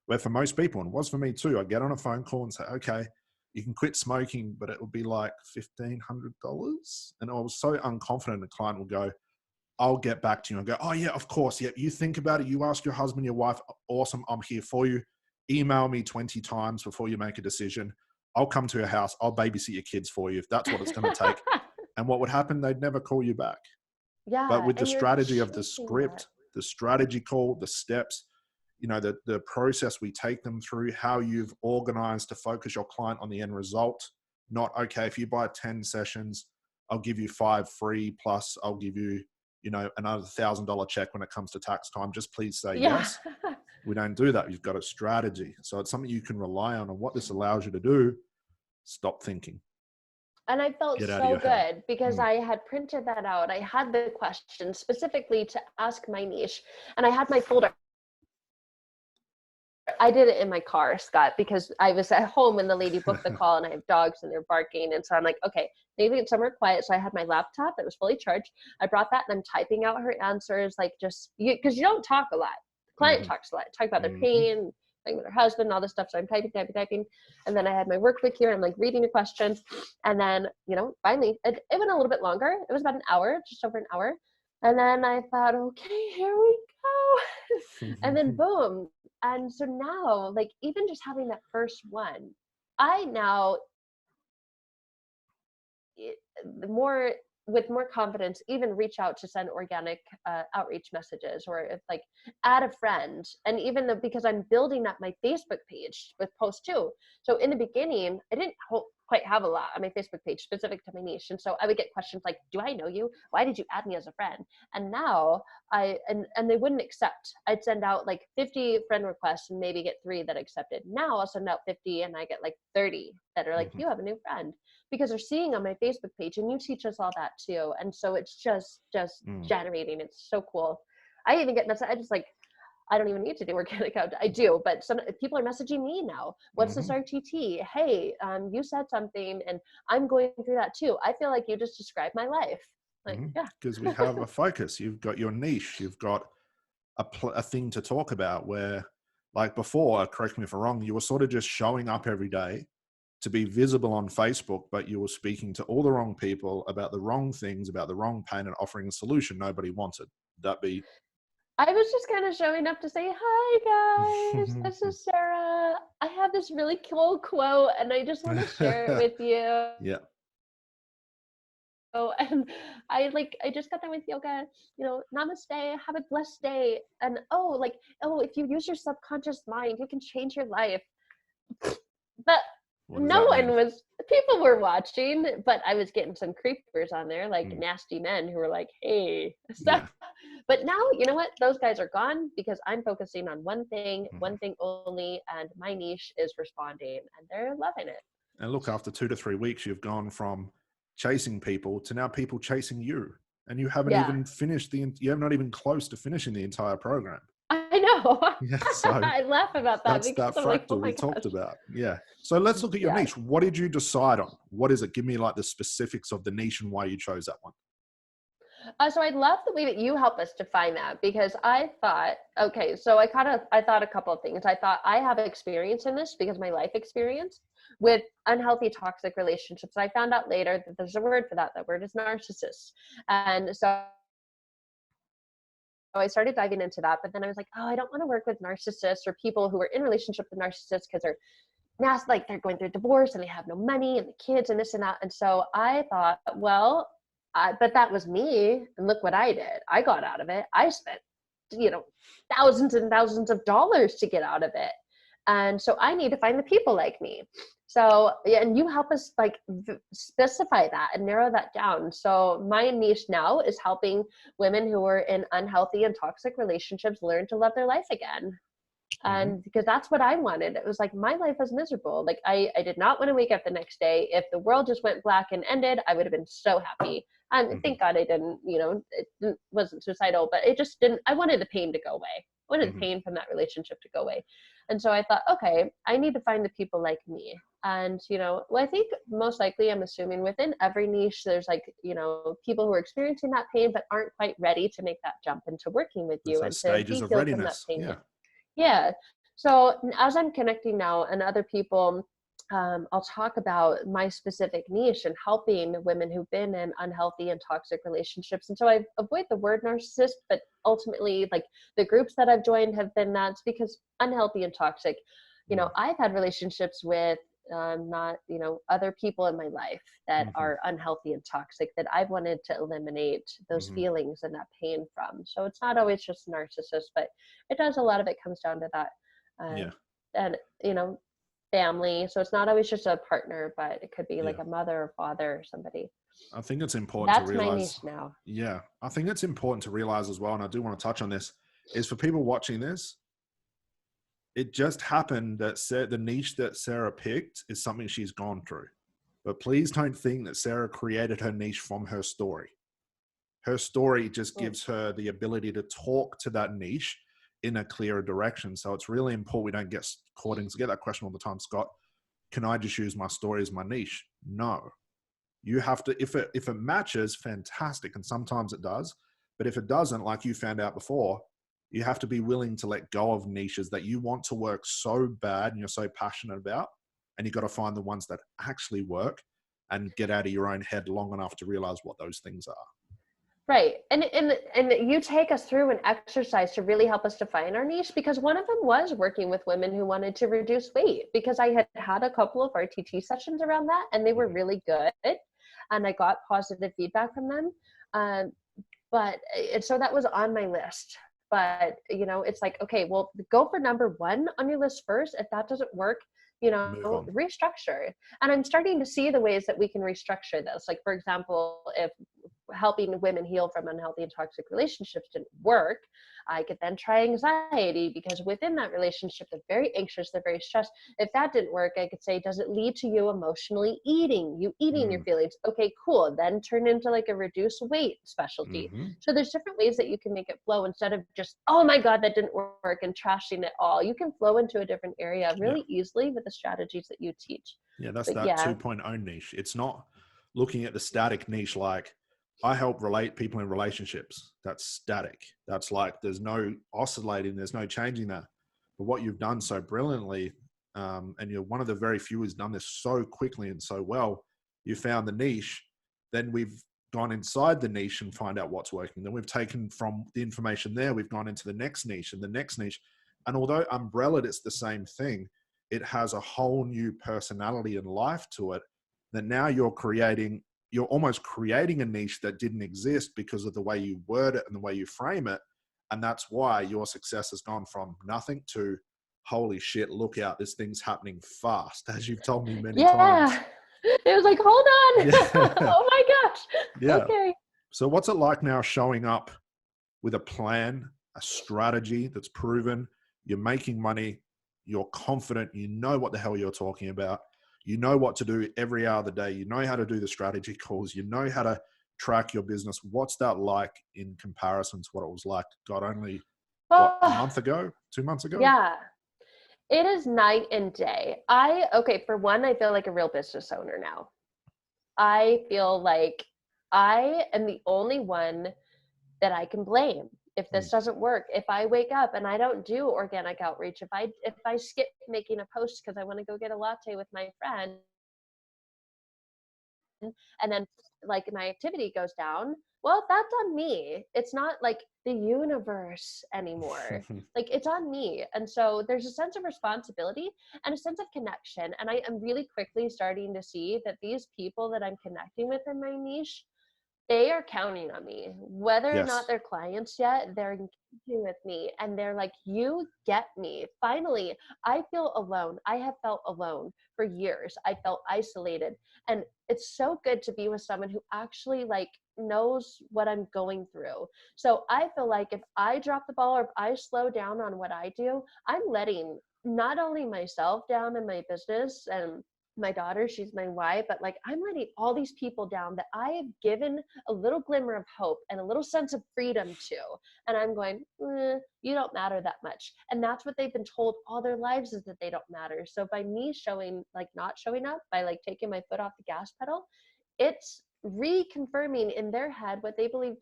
Where for most people, and it was for me too, I get on a phone call and say, okay, you can quit smoking, but it would be like $1,500. And I was so unconfident, the client will go, I'll get back to you. And go, oh yeah, of course. Yeah, you think about it. You ask your husband, your wife, awesome, I'm here for you. Email me 20 times before you make a decision. I'll come to your house. I'll babysit your kids for you if that's what it's going to take. And what would happen, they'd never call you back. Yeah. But with the strategy of the script, the strategy call, the steps, you know, the process we take them through, how you've organized to focus your client on the end result, not, okay, if you buy 10 sessions, I'll give you 5 free, plus I'll give you, you know, another $1,000 check when it comes to tax time. Just please say yes. We don't do that. You've got a strategy. So it's something you can rely on. And what this allows you to do, stop thinking. And I felt so good because I had printed that out. I had the questions specifically to ask my niche, and I had my folder. I did it in my car, Scott, because I was at home when the lady booked the call and I have dogs and they're barking. And so I'm like, okay, maybe it's somewhere quiet. So I had my laptop that was fully charged. I brought that and I'm typing out her answers, like just because you don't talk a lot. The client talks a lot, talk about their pain, talking about her husband and all this stuff. So I'm typing. And then I had my workbook here. I'm like reading the questions. And then, you know, finally it went a little bit longer. It was about an hour, just over an hour. And then I thought, okay, here we go. And then boom. And so now, like, even just having that first one, I now, more with more confidence, even reach out to send organic outreach messages, or if like add a friend. And even though, because I'm building up my Facebook page with posts too. So in the beginning, I didn't quite have a lot on my Facebook page specific to my niche. And so I would get questions like, do I know you? Why did you add me as a friend? And now and they wouldn't accept. I'd send out like 50 friend requests and maybe get 3 that accepted. Now I'll send out 50 and I get like 30 that are like, you have a new friend, because they're seeing on my Facebook page, and you teach us all that too. And so it's just generating. It's so cool. I even get messages. I just like, I don't even need to do organic out. I do, but some people are messaging me now. What's this RTT? Hey, you said something and I'm going through that too. I feel like you just described my life. Like, yeah. Because we have a focus. You've got your niche. You've got a thing to talk about, where like before, correct me if I'm wrong, you were sort of just showing up every day to be visible on Facebook, but you were speaking to all the wrong people about the wrong things, about the wrong pain, and offering a solution nobody wanted. That be... I was just kind of showing up to say, hi guys, this is Sarah. I have this really cool quote and I just want to share it with you. Yeah. Oh, and I just got done with yoga, namaste, have a blessed day. And if you use your subconscious mind, you can change your life. But people were watching, but I was getting some creepers on there, like nasty men who were like, hey, stuff. Yeah. But now, you know what? Those guys are gone, because I'm focusing on one thing only, and my niche is responding, and they're loving it. And look, after 2 to 3 weeks, you've gone from chasing people to now people chasing you, and you haven't even finished you're not even close to finishing the entire program. I know. Yeah, so I laugh about that. That's that fractal we talked about. Yeah. So let's look at your niche. What did you decide on? What is it? Give me like the specifics of the niche and why you chose that one. So I love the way that you help us define that, because I thought, okay, so I thought a couple of things. I thought I have experience in this because my life experience with unhealthy, toxic relationships. I found out later that there's a word for that. That word is narcissist. And so I started diving into that, but then I was like, oh, I don't want to work with narcissists or people who are in relationship with narcissists, because they're like they're going through a divorce and they have no money and the kids and this and that. And so I thought, well, but that was me, and look what I did. I got out of it. I spent, thousands and thousands of dollars to get out of it. And so I need to find the people like me. So, and you help us like specify that and narrow that down. So my niche now is helping women who are in unhealthy and toxic relationships learn to love their life again. And because that's what I wanted. It was like, my life was miserable. Like I did not want to wake up the next day. If the world just went black and ended, I would have been so happy. Thank God I didn't, it wasn't suicidal, but it just didn't, I wanted the pain to go away. I wanted the pain from that relationship to go away. And so I thought, okay, I need to find the people like me. And, I think most likely, I'm assuming within every niche, there's like, people who are experiencing that pain, but aren't quite ready to make that jump into working with you. And stages of readiness. Yeah. So as I'm connecting now and other people, I'll talk about my specific niche and helping women who've been in unhealthy and toxic relationships. And so I avoid the word narcissist, but ultimately, like the groups that I've joined have been that. It's because unhealthy and toxic, I've had relationships with other people in my life that are unhealthy and toxic, that I've wanted to eliminate those feelings and that pain from. So it's not always just narcissist, but it does, a lot of it comes down to that. And, family. So it's not always just a partner, but it could be like a mother or father or somebody. I think it's important to realize. That's my niche now. Yeah. I think it's important to realize as well, and I do want to touch on this, is for people watching this, it just happened that the niche that Sarah picked is something she's gone through. But please don't think that Sarah created her niche from her story. Her story just gives her the ability to talk to that niche in a clearer direction. So it's really important we don't get caught in, to get that question all the time, Scott, can I just use my story as my niche? No. You have to, if it matches, fantastic. And sometimes it does. But if it doesn't, like you found out before, you have to be willing to let go of niches that you want to work so bad and you're so passionate about. And you've got to find the ones that actually work and get out of your own head long enough to realize what those things are. Right. And you take us through an exercise to really help us define our niche, because one of them was working with women who wanted to reduce weight, because I had a couple of RTT sessions around that and they were really good. and I got positive feedback from them. So that was on my list. But, it's like, okay, well, go for number one on your list first. If that doesn't work, Move on. restructure. And I'm starting to see the ways that we can restructure this. Like, for example, if helping women heal from unhealthy and toxic relationships didn't work, I could then try anxiety, because within that relationship, they're very anxious, they're very stressed. If that didn't work, I could say, does it lead to you emotionally eating your feelings? Okay, cool. Then turn into like a reduced weight specialty. So there's different ways that you can make it flow, instead of just, oh my God, that didn't work, and trashing it all. You can flow into a different area really easily with the strategies that you teach. Yeah, that's that 2.0 niche. It's not looking at the static niche like, I help relate people in relationships. That's static. That's like, there's no oscillating, there's no changing that. But what you've done so brilliantly, and you're one of the very few who's done this so quickly and so well, you found the niche, then we've gone inside the niche and find out what's working. Then we've taken from the information there, we've gone into the next niche and the next niche. And although umbrellaed, it's the same thing, it has a whole new personality and life to it, that now you're almost creating a niche that didn't exist because of the way you word it and the way you frame it. And that's why your success has gone from nothing to, holy shit, look out, this thing's happening fast, as you've told me many times. It was like, hold on. Yeah. Oh my gosh. Yeah. Okay. So what's it like now showing up with a plan, a strategy that's proven, you're making money, you're confident, you know what the hell you're talking about, you know what to do every hour of the day, you know how to do the strategy calls, you know how to track your business. What's that like in comparison to what it was like, God, only a month ago, 2 months ago? Yeah, it is night and day. For one, I feel like a real business owner now. I feel like I am the only one that I can blame if this doesn't work. If I wake up and I don't do organic outreach, if I skip making a post because I want to go get a latte with my friend, and then like my activity goes down, well, that's on me. It's not like the universe anymore. Like, it's on me. And so there's a sense of responsibility and a sense of connection. And I am really quickly starting to see that these people that I'm connecting with in my niche, they are counting on me. Whether or not they're clients yet, they're engaging with me, and they're like, you get me. Finally, I feel alone. I have felt alone for years. I felt isolated. And it's so good to be with someone who actually like knows what I'm going through. So I feel like if I drop the ball or if I slow down on what I do, I'm letting not only myself down in my business and my daughter, she's my wife, but like I'm letting all these people down that I have given a little glimmer of hope and a little sense of freedom to. And I'm going, you don't matter that much. And that's what they've been told all their lives, is that they don't matter. So by me not showing up, by like taking my foot off the gas pedal, it's reconfirming in their head what they believe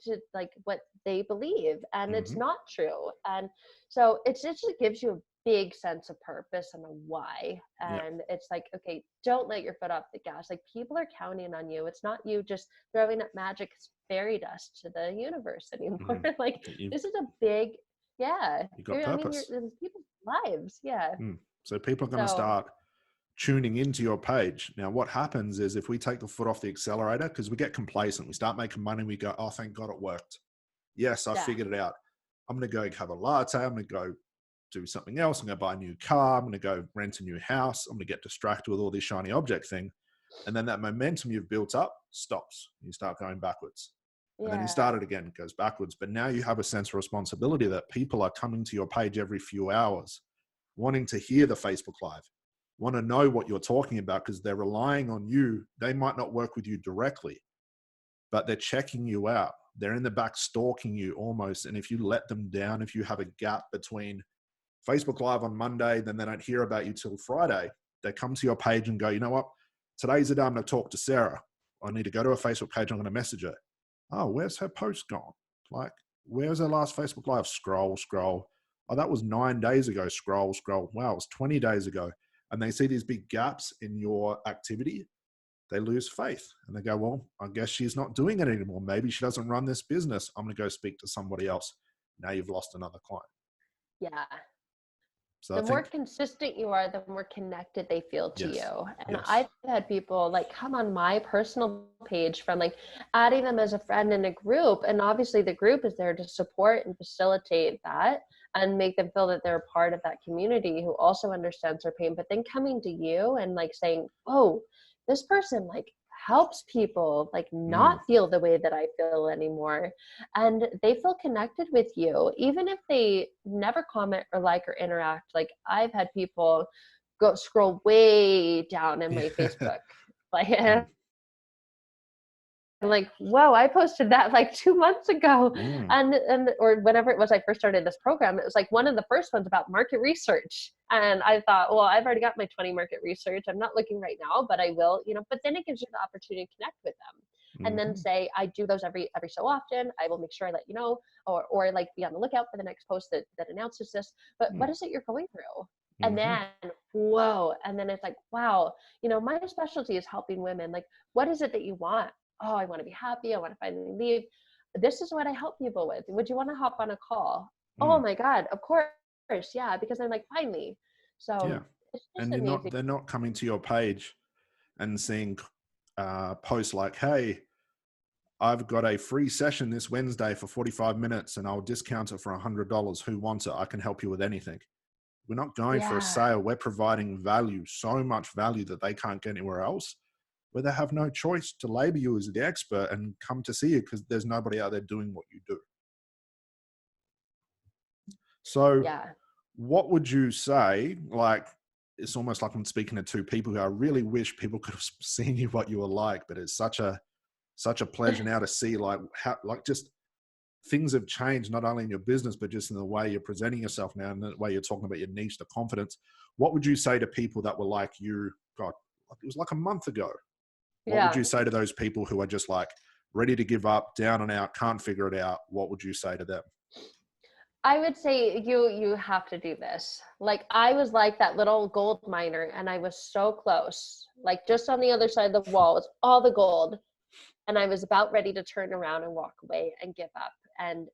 and it's not true. And so it just gives you a big sense of purpose and a why. And it's like, okay, don't let your foot off the gas. Like, people are counting on you. It's not you just throwing up magic fairy dust to the universe anymore. Like, this is a big, you got purpose. I mean, people's lives. So people are going to start tuning into your page. Now, what happens is if we take the foot off the accelerator, because we get complacent, we start making money, we go, oh, thank God it worked. Yes, I figured it out. I'm going to go have a latte. I'm going to go do something else. I'm going to buy a new car. I'm going to go rent a new house. I'm going to get distracted with all this shiny object thing. And then that momentum you've built up stops. You start going backwards. And then you start it again, it goes backwards. But now you have a sense of responsibility that people are coming to your page every few hours, wanting to hear the Facebook Live, want to know what you're talking about because they're relying on you. They might not work with you directly, but they're checking you out. They're in the back stalking you almost. And if you let them down, if you have a gap between Facebook Live on Monday, then they don't hear about you till Friday, they come to your page and go, you know what? Today's the day I'm going to talk to Sarah. I need to go to her Facebook page. I'm going to message her. Oh, where's her post gone? Like, where's her last Facebook Live? Scroll. Oh, that was 9 days ago. Scroll. Wow, it was 20 days ago. And they see these big gaps in your activity. They lose faith and they go, well, I guess she's not doing it anymore. Maybe she doesn't run this business. I'm going to go speak to somebody else. Now you've lost another client. Yeah. So the I more think, consistent you are, the more connected they feel to yes, you. And yes. I've had people like come on my personal page from like adding them as a friend in a group. And obviously the group is there to support and facilitate that and make them feel that they're a part of that community who also understands their pain. But then coming to you and like saying, oh, this person like helps people like not feel the way that I feel anymore. And they feel connected with you, even if they never comment or like or interact. Like I've had people go scroll way down in my Facebook, like, and I'm like, whoa, I posted that like 2 months ago. And or whenever it was I first started this program, it was like one of the first ones about market research. And I thought, well, I've already got my 20 market research. I'm not looking right now, but I will, but then it gives you the opportunity to connect with them. And then say, I do those every so often. I will make sure I let you know, or like be on the lookout for the next post that announces this. But what is it you're going through? And then, whoa. And then it's like, wow, my specialty is helping women. Like, what is it that you want? Oh, I want to be happy. I want to finally leave. This is what I help people with. Would you want to hop on a call? Oh my God, of course. Yeah. Because I'm like, finally. So it's just And amazing. they're not coming to your page and seeing posts like, hey, I've got a free session this Wednesday for 45 minutes and I'll discount it for $100. Who wants it? I can help you with anything. We're not going for a sale. We're providing value, so much value that they can't get anywhere else, where they have no choice to label you as the expert and come to see you because there's nobody out there doing what you do. So what would you say? Like, it's almost like I'm speaking to two people who I really wish people could have seen you what you were like, but it's such a pleasure now to see like how, like just things have changed, not only in your business, but just in the way you're presenting yourself now and the way you're talking about your niche, the confidence. What would you say to people that were like you, God, it was like a month ago? What would you say to those people who are just like ready to give up, down and out, can't figure it out? What would you say to them? I would say you have to do this. Like I was like that little gold miner and I was so close, like just on the other side of the wall was all the gold. And I was about ready to turn around and walk away and give up. And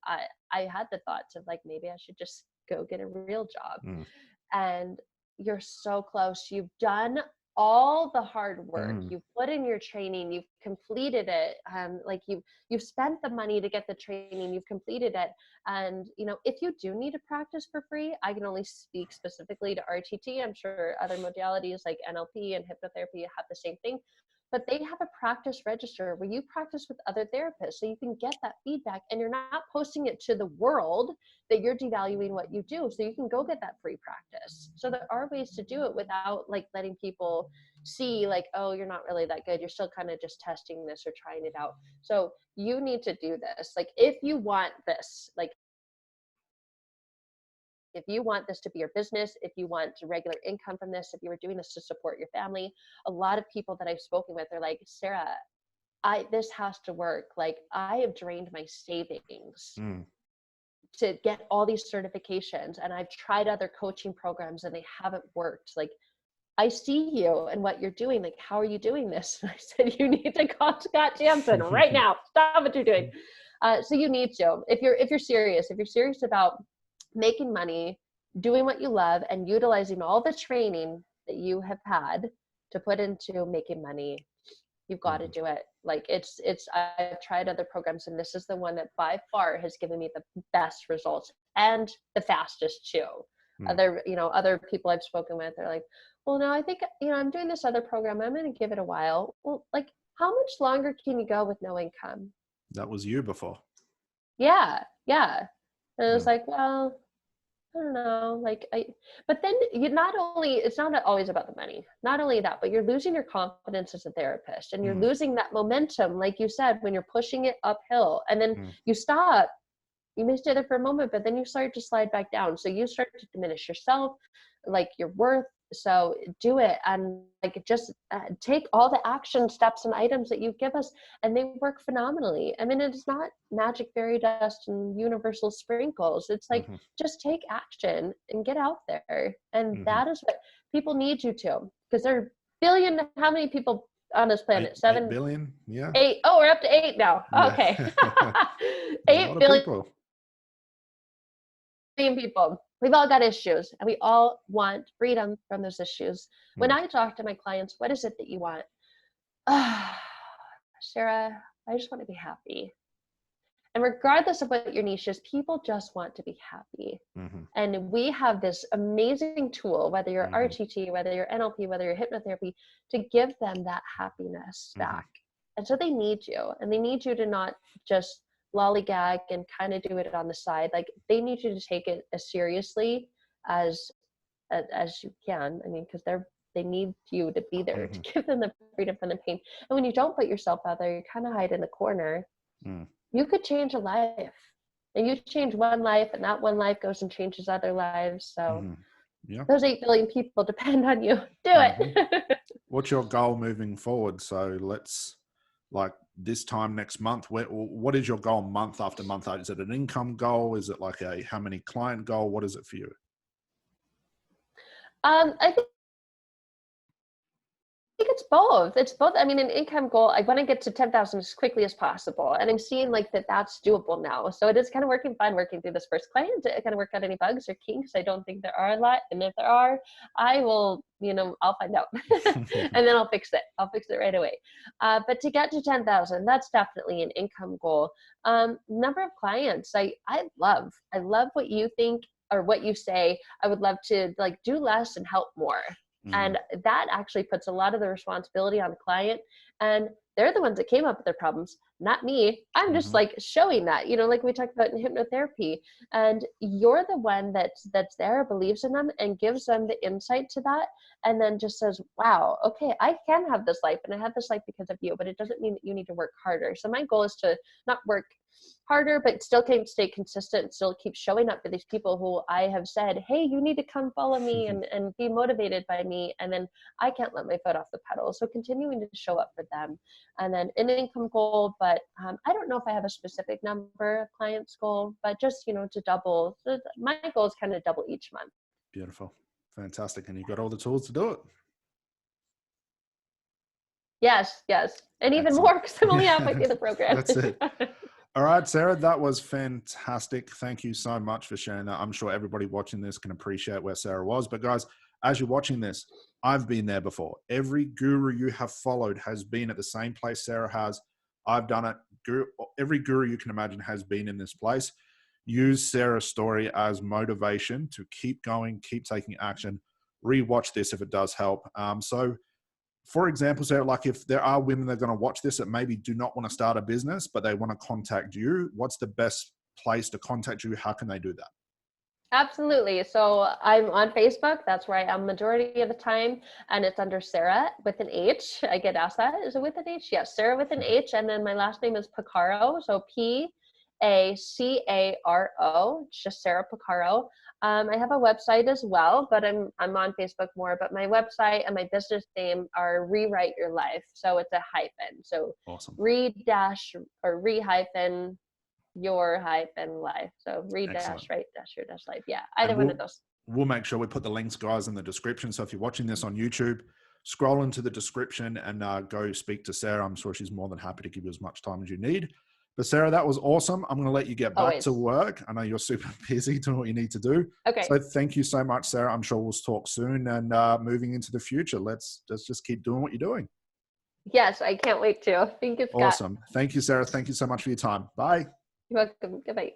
I had the thoughts of like, maybe I should just go get a real job. And you're so close. You've done all the hard work. You've put in your training. You've completed it. Like you've spent the money to get the training. You've completed it. And if you do need to practice for free, I can only speak specifically to RTT. I'm sure other modalities like NLP and hypnotherapy have the same thing. But they have a practice register where you practice with other therapists so you can get that feedback and you're not posting it to the world that you're devaluing what you do. So you can go get that free practice. So there are ways to do it without like letting people see like, oh, you're not really that good. You're still kind of just testing this or trying it out. So you need to do this. Like if you want this, like if you want this to be your business, if you want regular income from this, if you were doing this to support your family, a lot of people that I've spoken with are like, Sarah, this has to work. Like I have drained my savings to get all these certifications and I've tried other coaching programs and they haven't worked. Like I see you and what you're doing. Like, how are you doing this? And I said, you need to call Scott Jansen right now. Stop what you're doing. So you need to, if you're serious about making money, doing what you love, and utilizing all the training that you have had to put into making money, you've got to do it. Like I've tried other programs and this is the one that by far has given me the best results and the fastest too. Other people I've spoken with are like, well, no, I think, I'm doing this other program. I'm going to give it a while. Well, like how much longer can you go with no income? That was you before. Yeah. And I was like, well, I don't know, but then it's not always about the money. Not only that, but you're losing your confidence as a therapist and you're losing that momentum, like you said, when you're pushing it uphill and then you stop, you may stay there for a moment, but then you start to slide back down. So you start to diminish yourself, like your worth. So do it and like just take all the action steps and items that you give us and they work phenomenally. I mean, it's not magic fairy dust and universal sprinkles. It's like just take action and get out there. And that is what people need you to, because there are billion, how many people on this planet? 8 billion? Yeah. 8. Oh, we're up to 8 now. Okay. A lot of people. Billion people we've all got issues and we all want freedom from those issues. When I talk to my clients, what is it that you want? Sarah, I just want to be happy. And regardless of what your niche is, people just want to be happy. And we have this amazing tool, whether you're RTT, whether you're NLP, whether you're hypnotherapy, to give them that happiness back. And so they need you, and they need you to not just lollygag and kind of do it on the side. Like, they need you to take it as seriously as you can. I mean, because they need you to be there to give them the freedom from the pain. And when you don't put yourself out there, you kind of hide in the corner. You could change a life, and you change one life, and that one life goes and changes other lives. So those 8 billion people depend on you. Do it. What's your goal moving forward? So let's, like, this time next month, what is your goal month after month? Is it an income goal? Is it like a how many client goal? What is it for you? I think it's both. It's both. I mean, an income goal, I want to get to 10,000 as quickly as possible. And I'm seeing like that's doable now. So it is kind of working through this first client to kind of work out any bugs or kinks. I don't think there are a lot. And if there are, I will, I'll find out and then I'll fix it. I'll fix it right away. But to get to 10,000, that's definitely an income goal. Number of clients, I love what you think or what you say. I would love to like do less and help more. And that actually puts a lot of the responsibility on the client, and they're the ones that came up with their problems, not me. I'm just like showing that, like we talked about in hypnotherapy, and you're the one that's there, believes in them, and gives them the insight to that, and then just says, wow, okay, I can have this life, and I have this life because of you, but it doesn't mean that you need to work harder. So my goal is to not work harder, but still can stay consistent, still keep showing up for these people who I have said, hey, you need to come follow me and be motivated by me. And then I can't let my foot off the pedal. So continuing to show up for them. And then an income goal, but I don't know if I have a specific number of clients goal, but just, to double. So my goal is kind of double each month. Beautiful. Fantastic. And you've got all the tools to do it. Yes. And even more, because I'm only halfway through the program. That's it. All right, Sarah, that was fantastic. Thank you so much for sharing that. I'm sure everybody watching this can appreciate where Sarah was. But guys, as you're watching this, I've been there before. Every guru you have followed has been at the same place Sarah has. I've done it. Every guru you can imagine has been in this place. Use Sarah's story as motivation to keep going, keep taking action. Rewatch this if it does help. For example, Sarah, like if there are women that are going to watch this that maybe do not want to start a business, but they want to contact you, what's the best place to contact you? How can they do that? Absolutely. So I'm on Facebook. That's where I am majority of the time. And it's under Sarah with an H. I get asked that. Is it with an H? Yes, Sarah with an H. And then my last name is Picaro. So Pacaro. It's just Sarah Picaro. I have a website as well, but I'm on Facebook more. But my website and my business name are Rewrite Your Life. So it's a hyphen. So awesome. Re-hyphen your hyphen life. So re-write-your-life. Yeah, either one of those. We'll make sure we put the links, guys, in the description. So if you're watching this on YouTube, scroll into the description and go speak to Sarah. I'm sure she's more than happy to give you as much time as you need. But Sarah, that was awesome. I'm going to let you get back to work. I know you're super busy doing what you need to do. Okay. So thank you so much, Sarah. I'm sure we'll talk soon. And moving into the future, let's just keep doing what you're doing. Yes, I can't wait to. Thank you, Scott. Awesome. Thank you, Sarah. Thank you so much for your time. Bye. You're welcome. Goodbye.